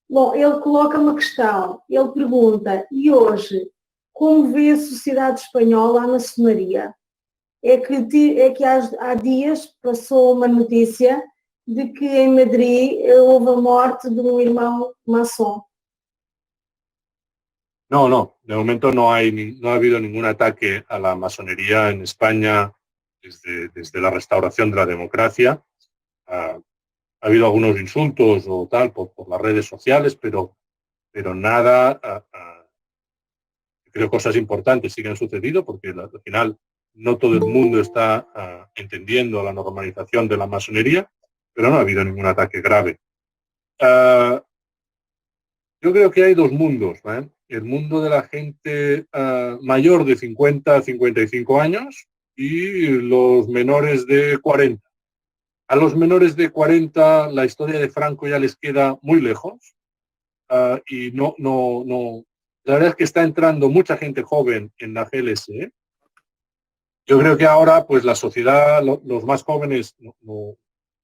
Bom, ele coloca uma questão. Ele pergunta: e hoje, como vê a sociedade espanhola a maçonaria? É que há dias passou uma notícia de que em Madrid houve a morte de um irmão maçom. No, de momento no ha habido ningún ataque a la masonería en España desde la restauración de la democracia. Ha habido algunos insultos o tal por las redes sociales, pero nada, creo cosas importantes sí que han sucedido, porque al final no todo el mundo está entendiendo la normalización de la masonería, pero no ha habido ningún ataque grave. Yo creo que hay dos mundos, ¿eh? El mundo de la gente mayor de 50 a 55 años y los menores de 40. A los menores de 40 la historia de Franco ya les queda muy lejos y no. La verdad es que está entrando mucha gente joven en la GLS. Yo creo que ahora, pues la sociedad, los más jóvenes,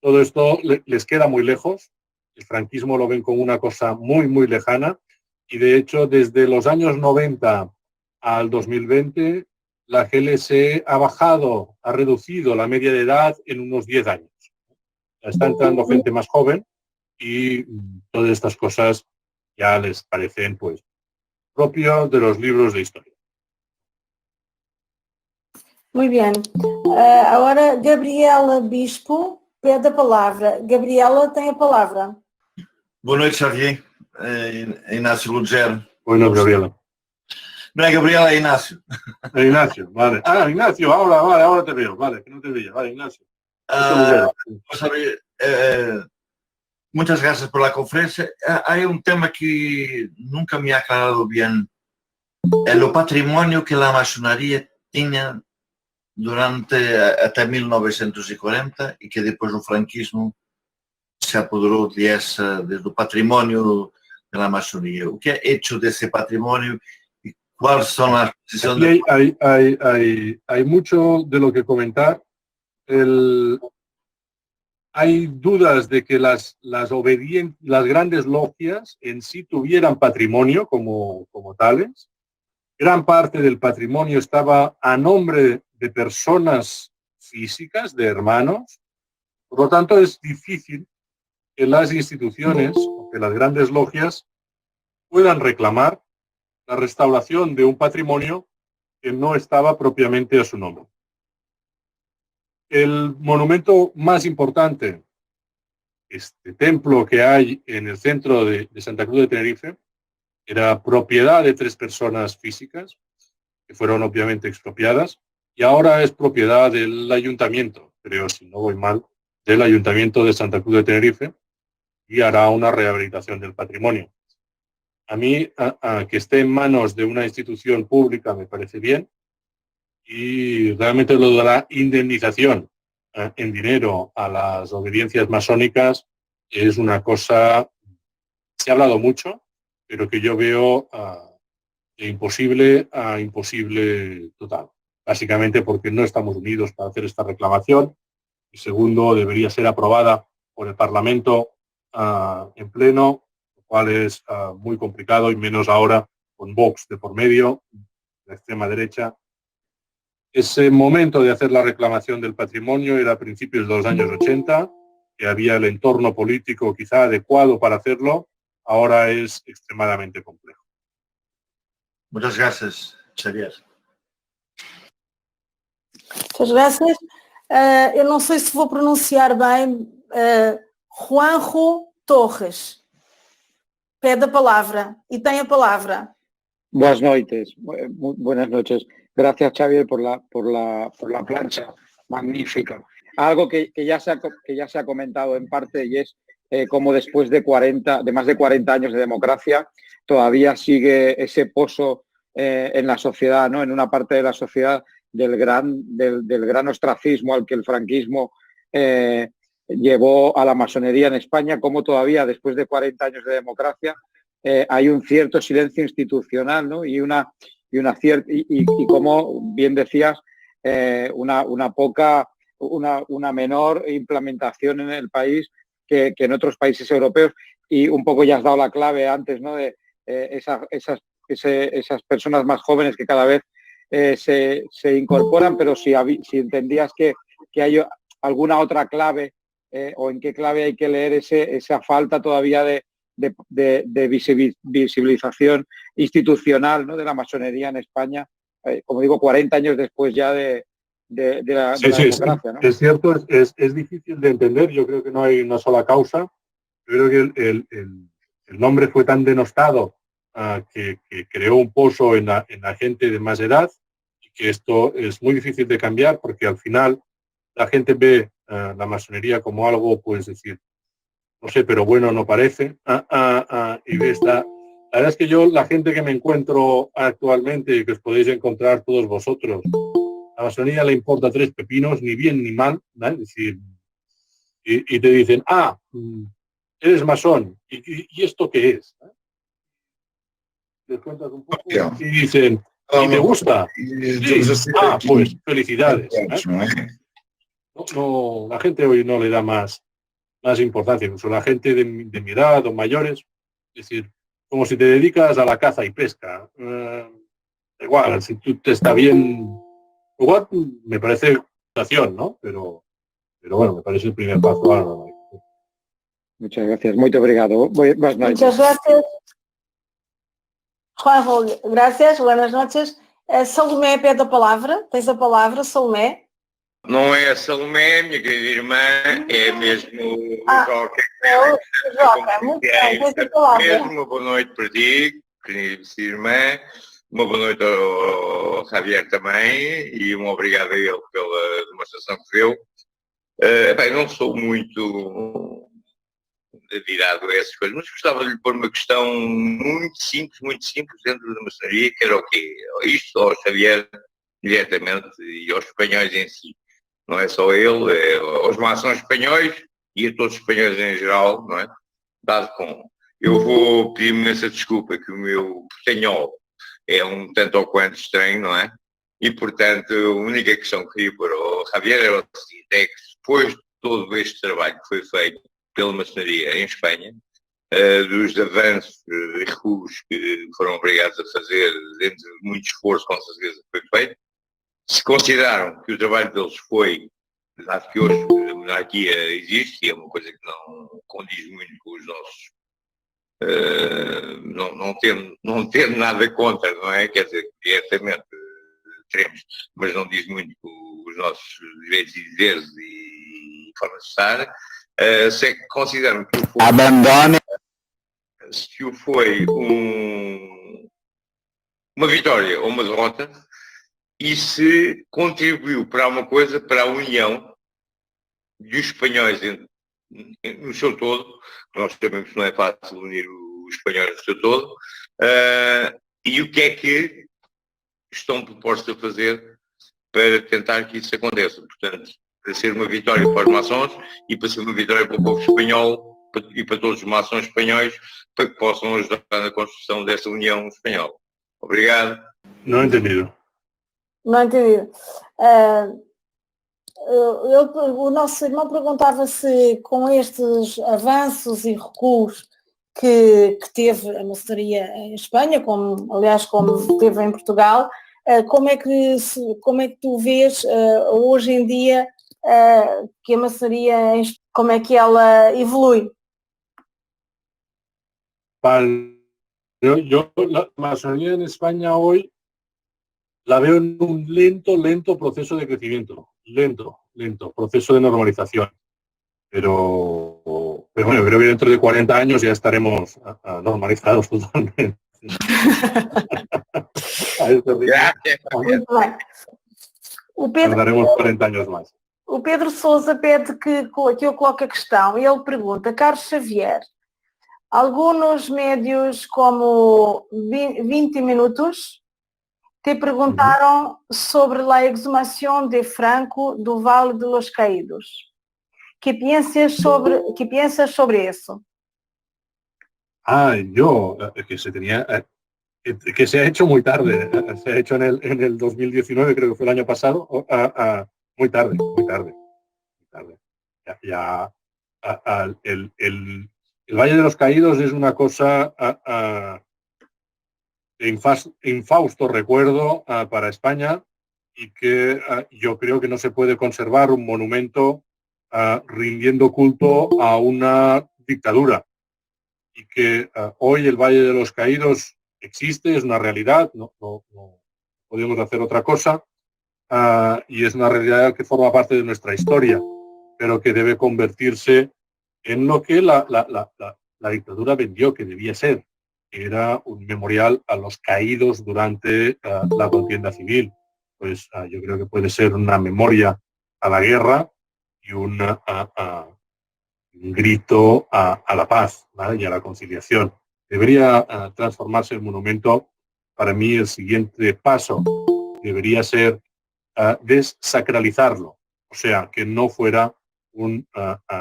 todo esto les queda muy lejos. El franquismo lo ven como una cosa muy, muy lejana. Y de hecho, desde los años 90 al 2020, la GLS ha reducido la media de edad en unos 10 años. Está entrando gente más joven y todas estas cosas ya les parecen, pues, propios de los libros de historia. Muito bem. Agora, Gabriela Bispo pede a palavra. Gabriela tem a palavra. Boa noite, Xavier. Inácio Lugero. Boa noite, Gabriela. No es Gabriela, es Ignacio. Ignacio, vale. Ignacio, ahora te veo. Vale, que no te veía. Vale, Ignacio. Muchas gracias por la conferencia. Hay un tema que nunca me ha aclarado bien. El patrimonio que la masonería tenía hasta 1940 y que después el franquismo se apoderó del patrimonio de la masonería. ¿Qué ha hecho de ese patrimonio y cuáles son las posiciones? Hay mucho de lo que comentar. Hay dudas de que las grandes logias en sí tuvieran patrimonio como tales. Gran parte del patrimonio estaba a nombre de personas físicas, de hermanos. Por lo tanto, es difícil que las instituciones o que las grandes logias puedan reclamar la restauración de un patrimonio que no estaba propiamente a su nombre. El monumento más importante, este templo que hay en el centro de Santa Cruz de Tenerife, era propiedad de 3 personas físicas, que fueron obviamente expropiadas, y ahora es propiedad del ayuntamiento, creo, si no voy mal, del ayuntamiento de Santa Cruz de Tenerife, y hará una rehabilitación del patrimonio. A mí, que esté en manos de una institución pública me parece bien, y realmente lo de la indemnización en dinero a las obediencias masónicas es una cosa, se ha hablado mucho, pero que yo veo de imposible a imposible total. Básicamente porque no estamos unidos para hacer esta reclamación. Y segundo, debería ser aprobada por el Parlamento en pleno, lo cual es muy complicado y menos ahora con Vox de por medio, la extrema derecha. Ese momento de hacer la reclamación del patrimonio era a principios de los años 80, que había el entorno político quizá adecuado para hacerlo. Ahora es extremadamente complejo. Muchas gracias, Xavier. Muchas gracias. Eu não sei se vou pronunciar bem. Juanjo Torres pede a palavra y tem a palabra. Buenas noches. Gracias, Xavier, por la plancha magnífica. Algo que ya se ha comentado en parte, y es cómo después de más de 40 años de democracia todavía sigue ese pozo en la sociedad, ¿no? En una parte de la sociedad del gran ostracismo al que el franquismo llevó a la masonería en España, como todavía después de 40 años de democracia hay un cierto silencio institucional, ¿no? y como bien decías, una menor implementación en el país que en otros países europeos, y un poco ya has dado la clave antes, ¿no? De esas personas más jóvenes que cada vez se incorporan, pero si entendías que hay alguna otra clave o en qué clave hay que leer esa falta todavía de visibilización institucional, ¿no? De la masonería en España, como digo, 40 años después ya de la Sí, democracia, ¿no? es cierto, es difícil de entender. Yo creo que no hay una sola causa. Yo creo que el nombre fue tan denostado que creó un pozo en la gente de más edad, y que esto es muy difícil de cambiar, porque al final la gente ve la masonería como algo, pues decir, no sé, pero bueno, no parece. Y ves la verdad es que yo, la gente que me encuentro actualmente y que os podéis encontrar todos vosotros, a la masonería le importa tres pepinos, ni bien ni mal, ¿vale? Es decir, y te dicen, eres masón, ¿y esto qué es? Les cuentas un poco y dicen, ¿y te gusta? Sí. Pues felicidades. No, la gente hoy no le da más importancia, incluso la gente de mi edad o mayores, es decir, como si te dedicas a la caza y pesca. Igual, si tú te está bien, igual me parece situación, ¿no? Pero bueno, me parece el primer paso a la normalización. Muchas gracias, muy obrigado. Buenas noches. Muchas gracias. Juanjo, gracias, buenas noches. Salomé pede a palavra. Tens a palavra, Salomé. Não é a Salomé, minha querida irmã, é mesmo o Joca. Joca, muito bem, tens a palavra. Mesmo uma boa noite para ti, querida irmã, uma boa noite ao Javier também, e um obrigado a ele pela demonstração que deu. Bem, não sou muito virado a essas coisas, mas gostava de lhe pôr uma questão muito simples dentro da maçonaria, que era o quê? Isto ao Javier diretamente e aos espanhóis em si. Não é só ele, é aos maçons espanhóis e a todos os espanhóis em geral, não é? Dado com... Eu vou pedir imensa desculpa que o meu portanhol é um tanto ou quanto estranho, não é? E, portanto, a única questão que queria pôr ao Javier era o seguinte, é que depois de todo este trabalho que foi feito pela maçonaria em Espanha, dos avanços e recuos que foram obrigados a fazer, dentro de muito esforço, com certeza que foi feito, se consideraram que o trabalho deles foi, dado que hoje a monarquia existe, e é uma coisa que não condiz muito com os nossos, não tendo nada contra, não é? Quer dizer, diretamente teremos, mas não diz muito com os nossos direitos e deveres e forma de estar, se consideram que o foi, se o foi uma vitória ou uma derrota, e se contribuiu para uma coisa, para a união dos espanhóis no seu todo, nós sabemos que não é fácil unir os espanhóis no seu todo, e o que é que estão propostos a fazer para tentar que isso aconteça. Portanto, para ser uma vitória para os maçons e para ser uma vitória para o povo espanhol e para todos os maçons espanhóis, para que possam ajudar na construção dessa união espanhola. Obrigado. Não entendido. Não entendi. O nosso irmão perguntava se com estes avanços e recuos que teve a maçonaria em Espanha, aliás como teve em Portugal, como é que tu vês hoje em dia que a maçonaria, como é que ela evolui? Yo la masonería en España hoy la veo en un lento proceso de crecimiento, lento proceso de normalización. Pero bueno, creo que dentro de 40 años ya estaremos normalizados totalmente. Tardaremos 40 años más. O Pedro Sousa pede que eu coloque a questão. Ele pergunta, Carlos Xavier, alguns médios como 20 minutos te perguntaram sobre a exumação de Franco do Vale de los Caídos. ¿Qué piensas sobre eso? Que se ha hecho muy tarde. Se ha hecho en el 2019, creo que fue el año pasado. Muy tarde. El Valle de los Caídos es una cosa de infausto recuerdo para España, y que yo creo que no se puede conservar un monumento rindiendo culto a una dictadura, y que hoy el Valle de los Caídos existe, es una realidad, no podemos hacer otra cosa, y es una realidad que forma parte de nuestra historia, pero que debe convertirse en lo que la dictadura vendió que debía ser, que era un memorial a los caídos durante la contienda civil. Pues yo creo que puede ser una memoria a la guerra y un grito a la paz, ¿vale? Y a la conciliación. Debería transformarse el monumento. Para mí el siguiente paso debería ser desacralizarlo, o sea, que no fuera un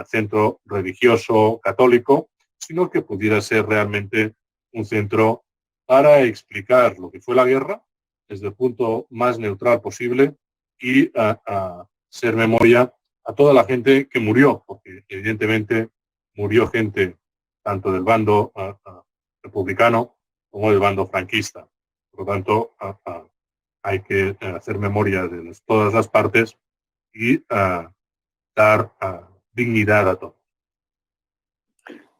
centro religioso católico, sino que pudiera ser realmente un centro para explicar lo que fue la guerra desde el punto más neutral posible y ser memoria a toda la gente que murió, porque evidentemente murió gente tanto del bando republicano como del bando franquista. Por lo tanto, hay que hacer memoria de todas las partes y dar dignidade a todos.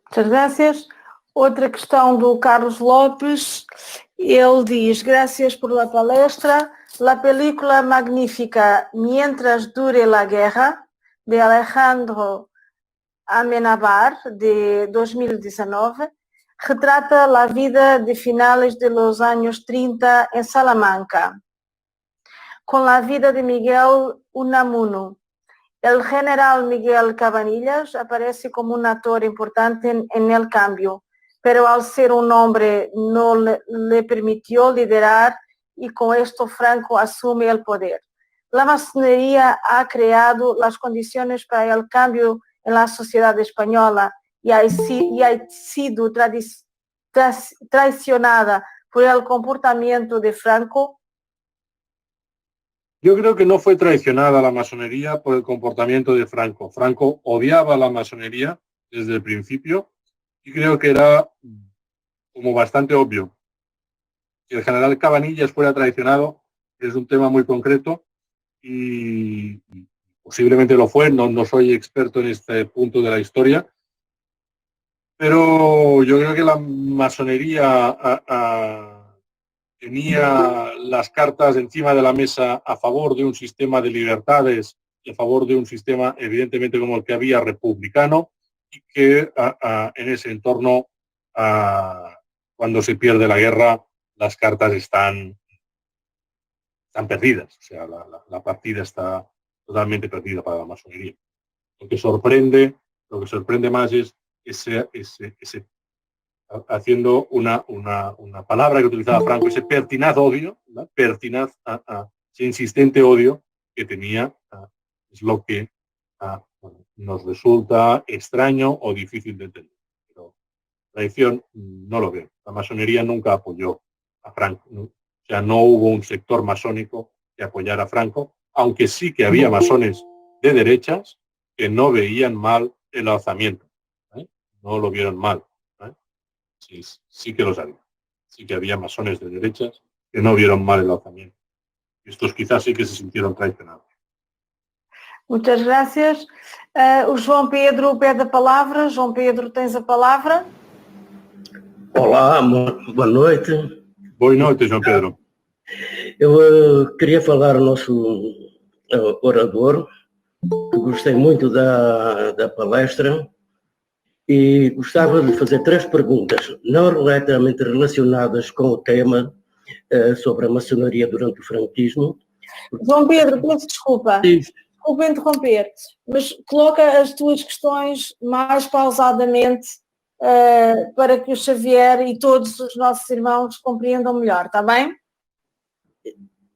Muchas gracias. Outra questão do Carlos Lopes. Ele diz, gracias por la palestra. La película magnífica Mientras dure la guerra, de Alejandro Amenábar, de 2019, retrata la vida de finales de los años 30 en Salamanca, con la vida de Miguel Unamuno. El general Miguel Cabanillas aparece como un actor importante en el cambio, pero al ser un hombre no le permitió liderar y con esto Franco asume el poder. La masonería ha creado las condiciones para el cambio en la sociedad española y ha sido traicionada por el comportamiento de Franco. Yo creo que no fue traicionada la masonería por el comportamiento de Franco. Franco odiaba la masonería desde el principio y creo que era como bastante obvio. Si el general Cabanillas fuera traicionado es un tema muy concreto y posiblemente lo fue, no soy experto en este punto de la historia, pero yo creo que la masonería tenía las cartas encima de la mesa a favor de un sistema de libertades y a favor de un sistema evidentemente como el que había republicano y que en ese entorno cuando se pierde la guerra las cartas están perdidas, o sea, la partida está totalmente perdida para la masonería. Lo que sorprende más es ese haciendo una palabra que utilizaba Franco, ese pertinaz odio, ¿no? Ese insistente odio que tenía, es lo que nos resulta extraño o difícil de entender. Pero traición no lo veo. La masonería nunca apoyó a Franco, ¿no? O sea, no hubo un sector masónico que apoyara a Franco, aunque sí que había masones de derechas que no veían mal el alzamiento, ¿eh? No lo vieron mal. Sí que los había. Sí que había masones de derechas que no vieron mal el alzamiento. Estos quizás sí que se sintieron traicionados. Muchas gracias. O João Pedro pede a palavra. João Pedro, tens a palavra. Olá, boa noite. Boa noite, João Pedro. Eu queria falar ao nosso orador, que gostei muito da palestra, e gostava de fazer 3 perguntas, não diretamente relacionadas com o tema sobre a maçonaria durante o franquismo. João Pedro, peço desculpa. Desculpa interromper, mas coloca as tuas questões mais pausadamente para que o Xavier e todos os nossos irmãos compreendam melhor, está bem?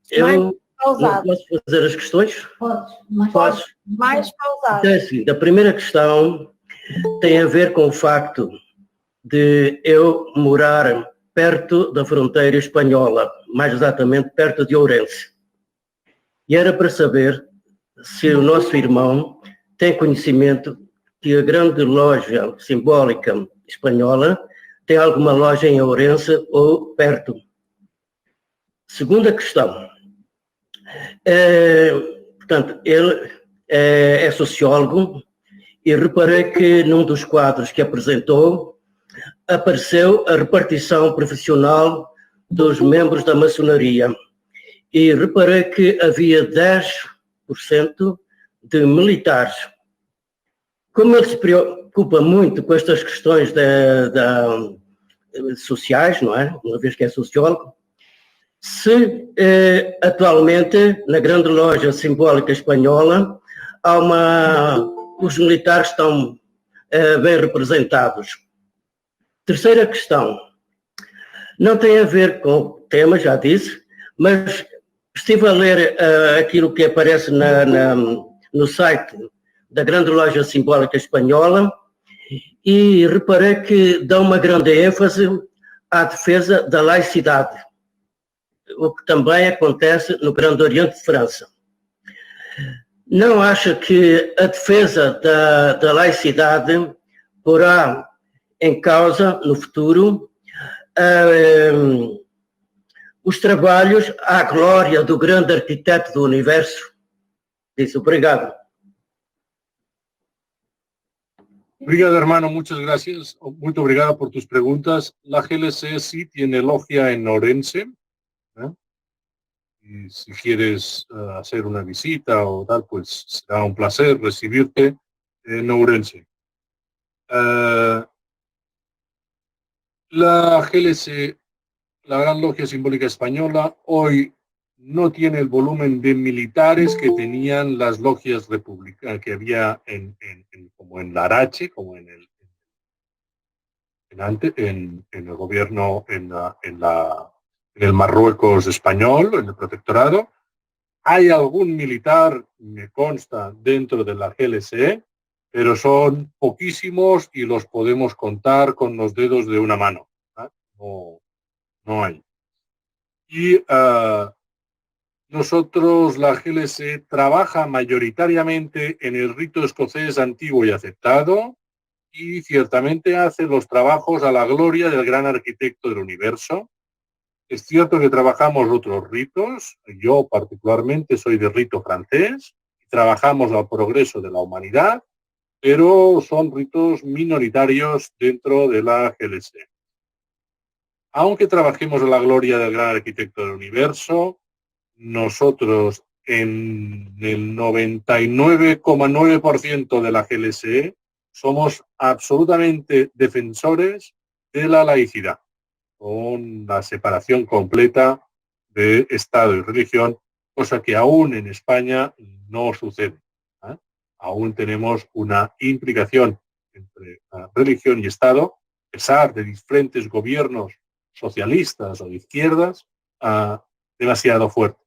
Eu posso fazer as questões? Podes. Mais pausado. Então, assim, a primeira questão tem a ver com o facto de eu morar perto da fronteira espanhola, mais exatamente perto de Ourense. E era para saber se o nosso irmão tem conhecimento que a grande loja simbólica espanhola tem alguma loja em Ourense ou perto. Segunda questão. Portanto, ele é sociólogo e reparei que num dos quadros que apresentou apareceu a repartição profissional dos membros da maçonaria. e reparei que havia 10% de militares. Como ele se preocupa muito com estas questões sociais, não é? Uma vez que é sociólogo, se atualmente na grande loja simbólica espanhola os militares estão bem representados. Terceira questão, não tem a ver com o tema, já disse, mas estive a ler aquilo que aparece no site da grande loja simbólica espanhola e reparei que dá uma grande ênfase à defesa da laicidade, o que também acontece no Grande Oriente de França. Não acha que a defesa da laicidade porá em causa, no futuro, os trabalhos à glória do grande arquiteto do universo? Disse, obrigado. Obrigado, hermano, muchas gracias. Muy obrigado por tus preguntas. La GLC sí tiene logia en Orense. Y si quieres hacer una visita o tal, pues será un placer recibirte en Ourense. La GLC, la Gran Logia Simbólica Española, hoy no tiene el volumen de militares que tenían las logias republicanas que había como en Larache, como en el gobierno, en el Marruecos español, en el protectorado. Hay algún militar, me consta, dentro de la GLC, pero son poquísimos y los podemos contar con los dedos de una mano. No hay. Y nosotros, la GLC, trabaja mayoritariamente en el rito escocés antiguo y aceptado y ciertamente hace los trabajos a la gloria del gran arquitecto del universo. Es cierto que trabajamos otros ritos, yo particularmente soy de rito francés, y trabajamos al progreso de la humanidad, pero son ritos minoritarios dentro de la GLC. Aunque trabajemos a la gloria del gran arquitecto del universo, nosotros en el 99,9% de la GLC somos absolutamente defensores de la laicidad, con la separación completa de Estado y religión, cosa que aún en España no sucede. Aún tenemos una implicación entre religión y Estado, a pesar de diferentes gobiernos socialistas o de izquierdas, demasiado fuerte.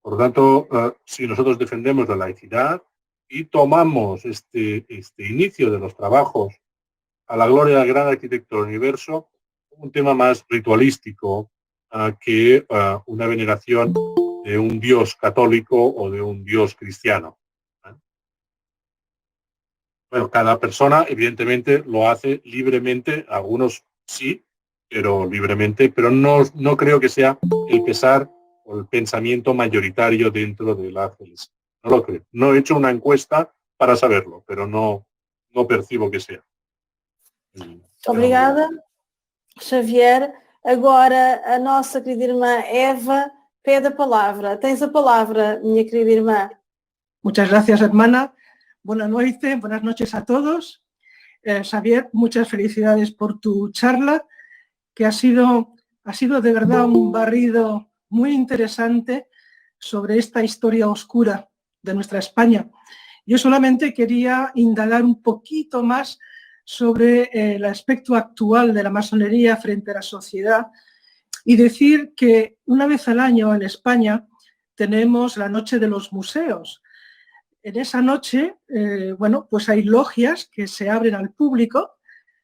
Por lo tanto, si nosotros defendemos la laicidad y tomamos este inicio de los trabajos a la gloria del gran arquitecto del universo, un tema más ritualístico que una veneración de un dios católico o de un dios cristiano. Bueno, cada persona evidentemente lo hace libremente, algunos sí, pero libremente, pero no creo que sea el pesar o el pensamiento mayoritario dentro de la GLC. No lo creo. No he hecho una encuesta para saberlo, pero no percibo que sea. Obrigada, Xavier. Agora a nossa querida irmã Eva pede a palavra. Tens a palavra, minha querida irmã. Muchas gracias, hermana. Buenas noches a todos. Xavier, muchas felicidades por tu charla, que ha sido de verdad un barrido muy interesante sobre esta historia oscura de nuestra España. Yo solamente quería indagar un poquito más sobre el aspecto actual de la masonería frente a la sociedad y decir que una vez al año en España tenemos la Noche de los Museos. En esa noche, pues hay logias que se abren al público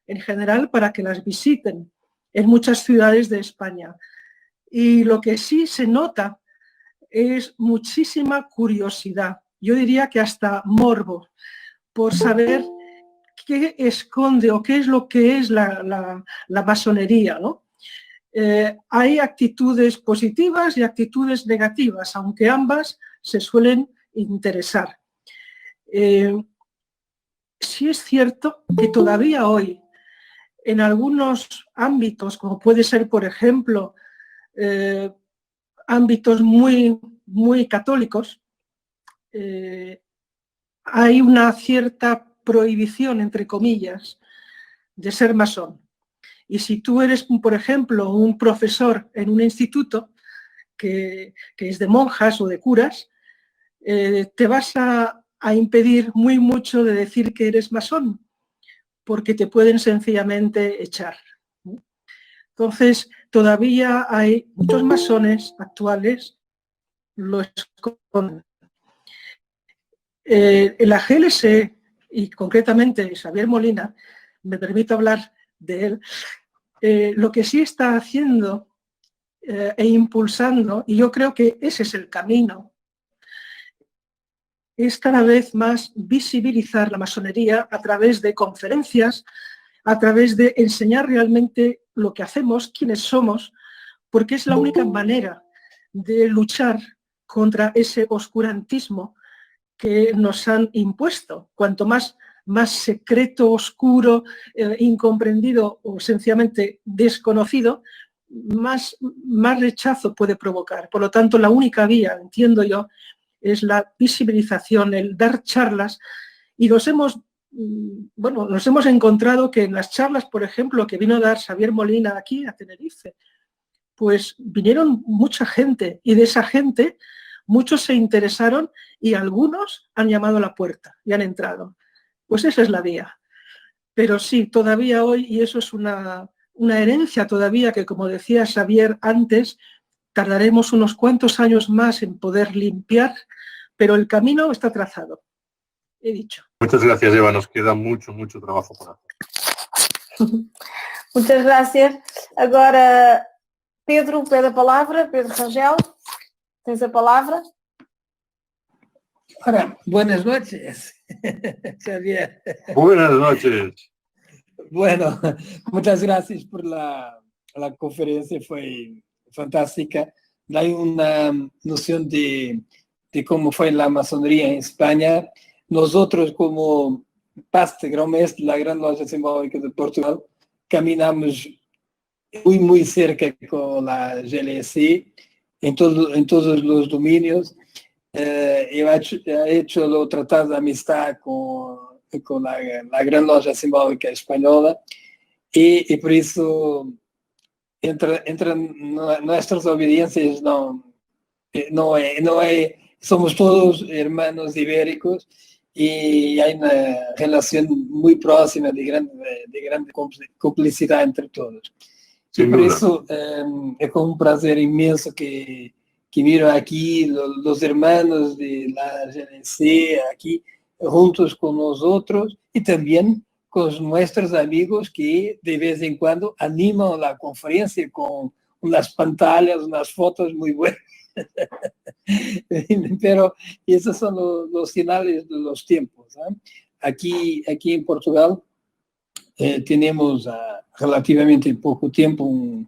en general para que las visiten en muchas ciudades de España. Y lo que sí se nota es muchísima curiosidad, yo diría que hasta morbo, por saber qué esconde o qué es lo que es la masonería, ¿no? Hay actitudes positivas y actitudes negativas, aunque ambas se suelen interesar. Sí es cierto que todavía hoy, en algunos ámbitos, como puede ser, por ejemplo, ámbitos muy, muy católicos, hay una cierta prohibición, entre comillas, de ser masón. Y si tú eres, por ejemplo, un profesor en un instituto que es de monjas o de curas, te vas a impedir muy mucho de decir que eres masón, porque te pueden sencillamente echar. Entonces, todavía hay muchos masones actuales, lo esconden. La GLS, y concretamente Xavier Molina, me permito hablar de él, lo que sí está haciendo e impulsando, y yo creo que ese es el camino, es cada vez más visibilizar la masonería a través de conferencias, a través de enseñar realmente lo que hacemos, quiénes somos, porque es la única manera de luchar contra ese oscurantismo que nos han impuesto. Cuanto más secreto, oscuro, incomprendido o sencillamente desconocido, más rechazo puede provocar. Por lo tanto, la única vía, entiendo yo, es la visibilización, el dar charlas, y nos hemos encontrado que en las charlas, por ejemplo, que vino a dar Xavier Molina aquí a Tenerife, pues vinieron mucha gente, y de esa gente muchos se interesaron y algunos han llamado a la puerta y han entrado. Pues esa es la vía. Pero sí, todavía hoy, y eso es una herencia todavía que, como decía Xavier antes, tardaremos unos cuantos años más en poder limpiar, pero el camino está trazado. He dicho. Muchas gracias, Eva. Nos queda mucho trabajo por hacer. Muchas gracias. Agora, Pedro pede a palavra. Pedro Rangel, tens a palavra. Ahora, buenas noches, Xavier. Buenas noches. Bueno, muchas gracias por la conferencia, fue fantástica. Hay una noción de cómo fue la masonería en España. Nosotros, como parte Grão-Mestre de la Gran Loja Simbólica de Portugal, caminamos muy cerca con la GLS en todos los dominios. Yo he hecho los tratados de amistad con la Gran Loja Simbólica Española y por eso entre nuestras obediencias somos todos hermanos ibéricos y hay una relación muy próxima de grande complicidad entre todos. Y por eso es con un placer inmenso que miro aquí los hermanos de la GNC aquí juntos con nosotros y también con nuestros amigos que de vez en cuando animan la conferencia con unas pantallas, unas fotos muy buenas. Pero esos son los finales de los tiempos, ¿eh? Aquí en Portugal tenemos relativamente poco tiempo un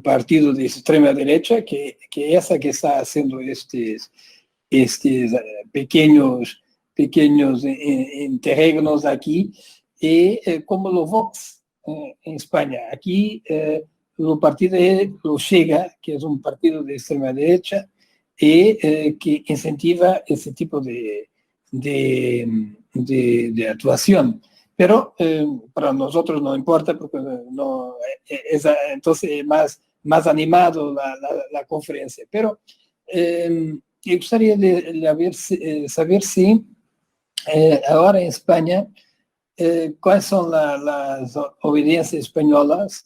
partido de extrema derecha que está haciendo estos pequeños interregnos aquí, y como lo Vox en España. Aquí el partido lo Chega, que es un partido de extrema derecha y que incentiva ese tipo de actuación. Pero para nosotros no importa porque entonces es más animado la conferencia. Pero me gustaría saber si ahora en España cuáles son las obediencias españolas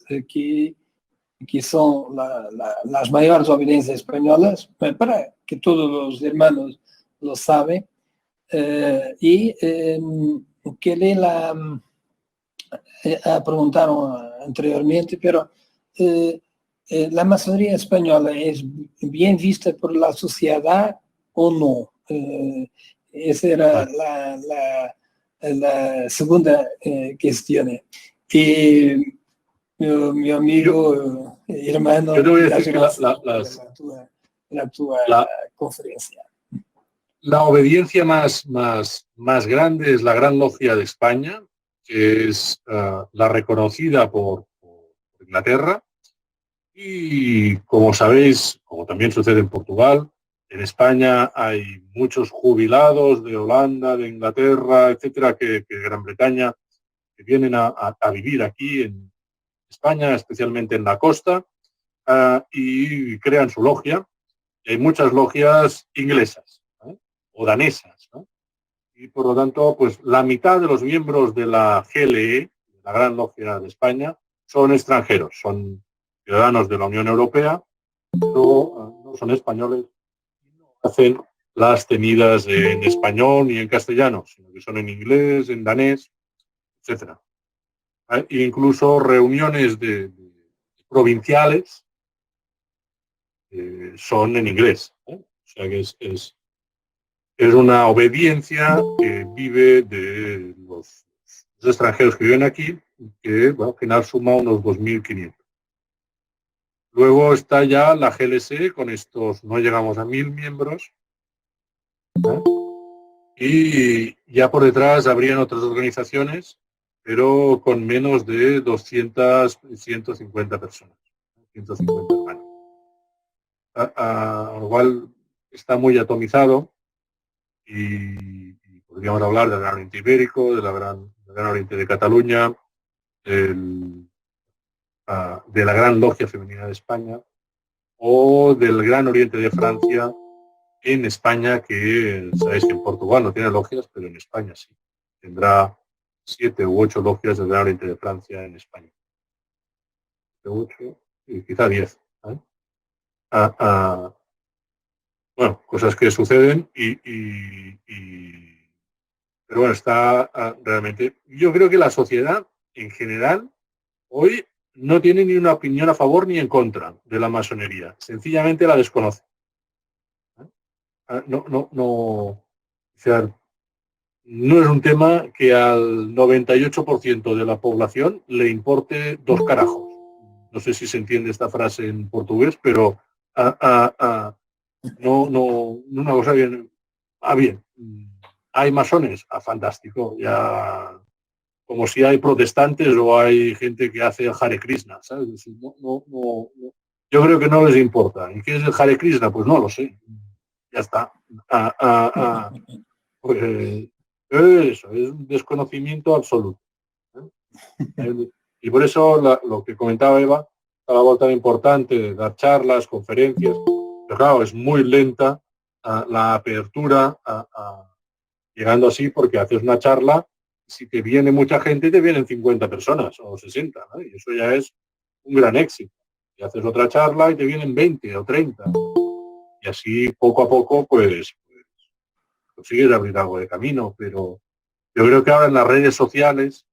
que son las mayores obediencias españolas, para que todos los hermanos lo saben, y que preguntaron anteriormente, pero la masonería española es bien vista por la sociedad o no. Esa era la segunda cuestión. Y mi amigo, hermano, yo te voy a decir que la conferencia. La obediencia más grande es la Gran Logia de España, que es la reconocida por Inglaterra. Y como sabéis, como también sucede en Portugal. En España hay muchos jubilados de Holanda, de Inglaterra, etcétera, que Gran Bretaña, que vienen a vivir aquí en España, especialmente en la costa, y crean su logia. Hay muchas logias inglesas, o danesas, ¿no? Y por lo tanto, pues la mitad de los miembros de la GLE, la Gran Logia de España, son extranjeros, son ciudadanos de la Unión Europea, pero no son españoles, no hacen las tenidas en español ni en castellano, sino que son en inglés, en danés, etcétera. E incluso reuniones provinciales son en inglés, ¿eh? O sea que es una obediencia que vive de los extranjeros que viven aquí, que bueno, al final suma unos 2.500. Luego está ya la GLS, con estos no llegamos a 1.000 miembros, ¿eh? Y ya por detrás habrían otras organizaciones, pero con menos de 200, 150 personas, 150 hermanos. Lo cual está muy atomizado y podríamos hablar del Gran Oriente Ibérico, del Gran Oriente de Cataluña, de la Gran Logia Femenina de España o del Gran Oriente de Francia en España, que sabéis que en Portugal no tiene logias, pero en España sí. Tendrá 7 u 8 logias del Gran Oriente de Francia en España. 8 y quizá 10. Bueno, cosas que suceden pero bueno, está realmente... Yo creo que la sociedad en general hoy no tiene ni una opinión a favor ni en contra de la masonería. Sencillamente la desconoce. O sea, no es un tema que al 98% de la población le importe 2 carajos. No sé si se entiende esta frase en portugués, pero no una cosa bien. Bien, hay masones, fantástico, ya como si hay protestantes o hay gente que hace el Hare Krishna, ¿sabes? No. Yo creo que no les importa. ¿Y qué es el Hare Krishna? Pues no lo sé. Ya está. Pues eso, es un desconocimiento absoluto. Y por eso lo que comentaba Eva, la labor tan importante de dar charlas, conferencias, pero claro, es muy lenta la apertura, llegando así porque haces una charla, si te viene mucha gente, te vienen 50 personas o 60, ¿no? Y eso ya es un gran éxito. Y haces otra charla y te vienen 20 o 30. Y así, poco a poco, pues consigues abrir algo de camino. Pero yo creo que ahora en las redes sociales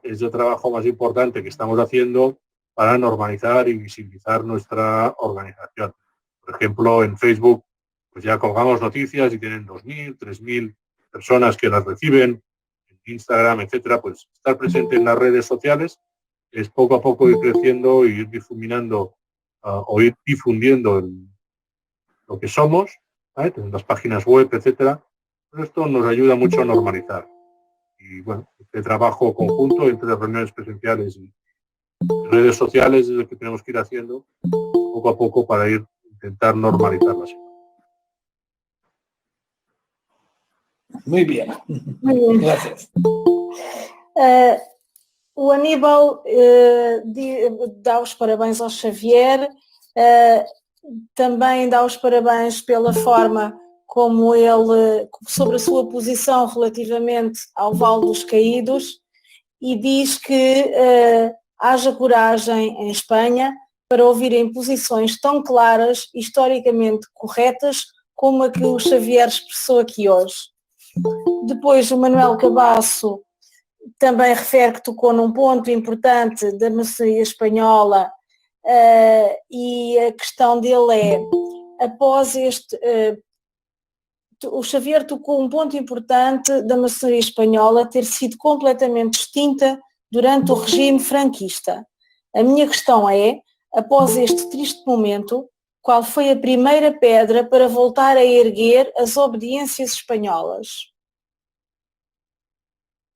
es el trabajo más importante que estamos haciendo para normalizar y visibilizar nuestra organización. Por ejemplo, en Facebook, pues ya colgamos noticias y tienen 2.000, 3.000 personas que las reciben, en Instagram, etcétera. Pues estar presente en las redes sociales es poco a poco ir creciendo, ir difuminando o ir difundiendo lo que somos, las páginas web, etcétera. Pero esto nos ayuda mucho a normalizar. Y bueno, este trabajo conjunto entre reuniones presenciales y redes sociales es el que tenemos que ir haciendo poco a poco para intentar normalizar la situación. Muy bien. Muy bien. Gracias. O Aníbal dá os parabéns ao Xavier, também dá os parabéns pela forma como ele, sobre a sua posição relativamente ao Vale dos Caídos, e diz que haja coragem em Espanha para ouvirem posições tão claras, historicamente corretas, como a que o Xavier expressou aqui hoje. Depois o Manuel Cabasso também refere que tocou num ponto importante da maçonaria espanhola, e a questão dele é, após este... o Xavier tocou um ponto importante da maçonaria espanhola ter sido completamente extinta durante o regime franquista. A minha questão é, após este triste momento, qual foi a primeira pedra para voltar a erguer as obediências espanholas?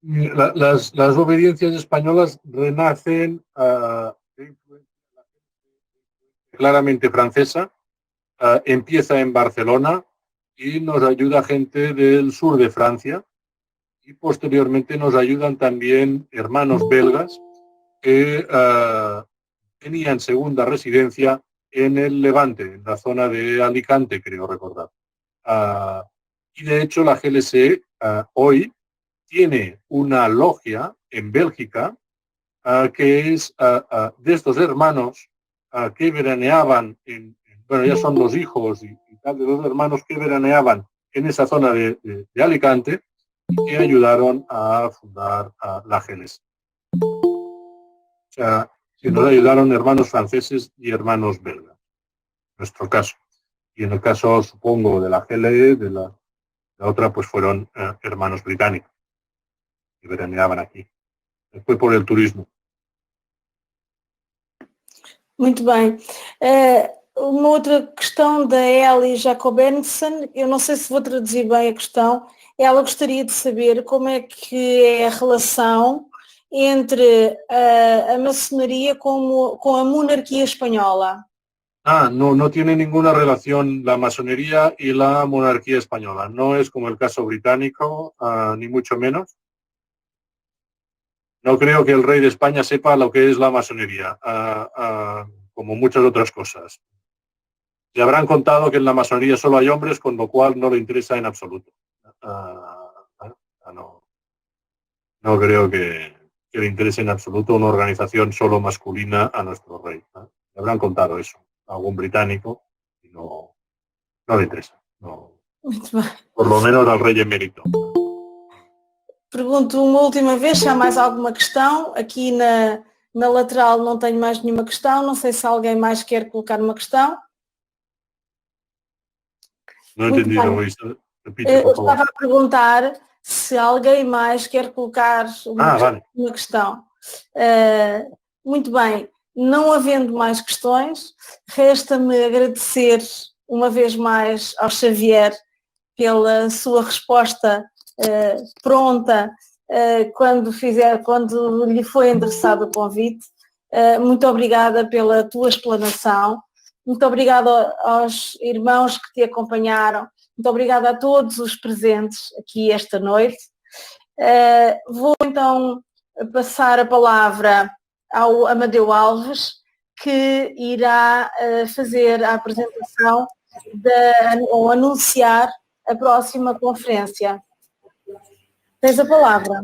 Las obediencias españolas renacen claramente francesa, empieza en Barcelona y nos ayuda gente del sur de Francia, y posteriormente nos ayudan también hermanos belgas que tenían segunda residencia en el Levante, en la zona de Alicante, creo recordar. Y de hecho la GLSE hoy tiene una logia en Bélgica que es de estos hermanos que veraneaban, bueno, ya son los hijos y tal de los hermanos que veraneaban en esa zona de Alicante, y que ayudaron a fundar la GLSE. O sea, que nos ayudaron hermanos franceses y hermanos belgas, en nuestro caso. Y en el caso, supongo, de la GLE, de la otra, pues fueron hermanos británicos que veraneaban aqui. Foi por el turismo. Muito bem. Uma outra questão da Ellie Jacobensen, eu não sei se vou traduzir bem a questão, ela gostaria de saber como é que é a relação entre a maçonaria com a monarquía española. No tiene ninguna relación la masonería y la monarquía española. No es como el caso británico, ni mucho menos. No creo que el rey de España sepa lo que es la masonería, como muchas otras cosas. Le habrán contado que en la masonería solo hay hombres, con lo cual no le interesa en absoluto. No creo que le interese en absoluto una organización solo masculina a nuestro rey. Le habrán contado eso a algún británico y no le interesa. No. Por lo menos al rei emérito. Pergunto uma última vez se há mais alguma questão. Aqui na lateral não tenho mais nenhuma questão. Não sei se alguém mais quer colocar uma questão. Não entendi, Luísa. Repite, Eu por favor. estava a perguntar se alguém mais quer colocar uma questão. Muito bem. Não havendo mais questões, resta-me agradecer uma vez mais ao Xavier pela sua resposta pronta quando lhe foi endereçado o convite. Muito obrigada pela tua explanação. Muito obrigada aos irmãos que te acompanharam. Muito obrigada a todos os presentes aqui esta noite. Vou então passar a palavra ao Amadeu Alves, que irá fazer a apresentação ou anunciar a próxima conferência. Tens a palavra.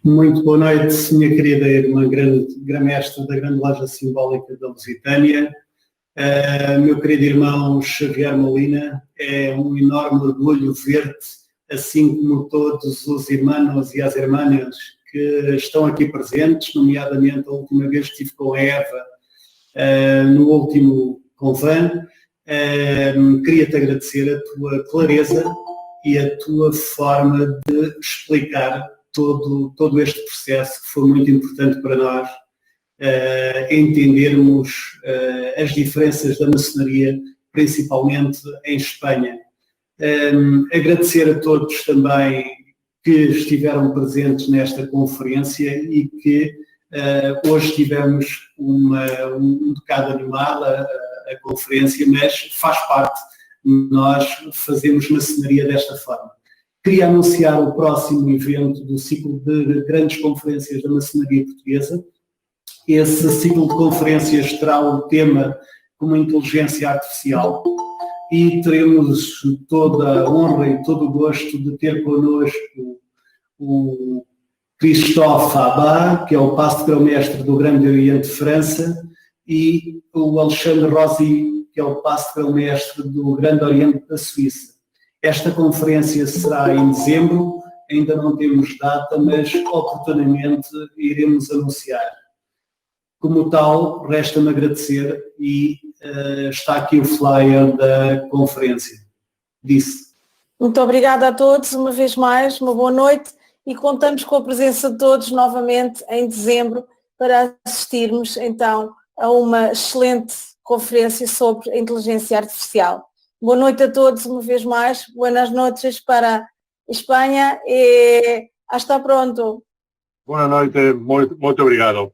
Muito boa noite, minha querida irmã Grã-Mestre da Grande Loja Simbólica da Lusitânia. Meu querido irmão Xavier Molina, é um enorme orgulho ver-te, assim como todos os irmãos e as irmãs que estão aqui presentes, nomeadamente a última vez que estive com a Eva no último Convan. Queria-te agradecer a tua clareza e a tua forma de explicar todo este processo, que foi muito importante para nós entendermos as diferenças da maçonaria, principalmente em Espanha. Agradecer a todos também que estiveram presentes nesta conferência e que hoje tivemos um bocado animada a conferência, mas faz parte, nós fazemos maçonaria desta forma. Queria anunciar o próximo evento do ciclo de grandes conferências da maçonaria portuguesa. Esse ciclo de conferências terá o tema como inteligência artificial e teremos toda a honra e todo o gosto de ter connosco o Christophe Abad, que é o pasto grão-mestre do Grande Oriente de França, e o Alexandre Rossi, que é o pasto grão-mestre do Grande Oriente da Suíça. Esta conferência será em dezembro, ainda não temos data, mas oportunamente iremos anunciar. Como tal, resta-me agradecer e está aqui o flyer da conferência. Disse. Muito obrigada a todos, uma vez mais, uma boa noite, e contamos com a presença de todos novamente em dezembro para assistirmos então a uma excelente conferência sobre a inteligência artificial. Boa noite a todos uma vez mais, buenas noches para Espanha e hasta pronto. Boa noite, muito obrigado.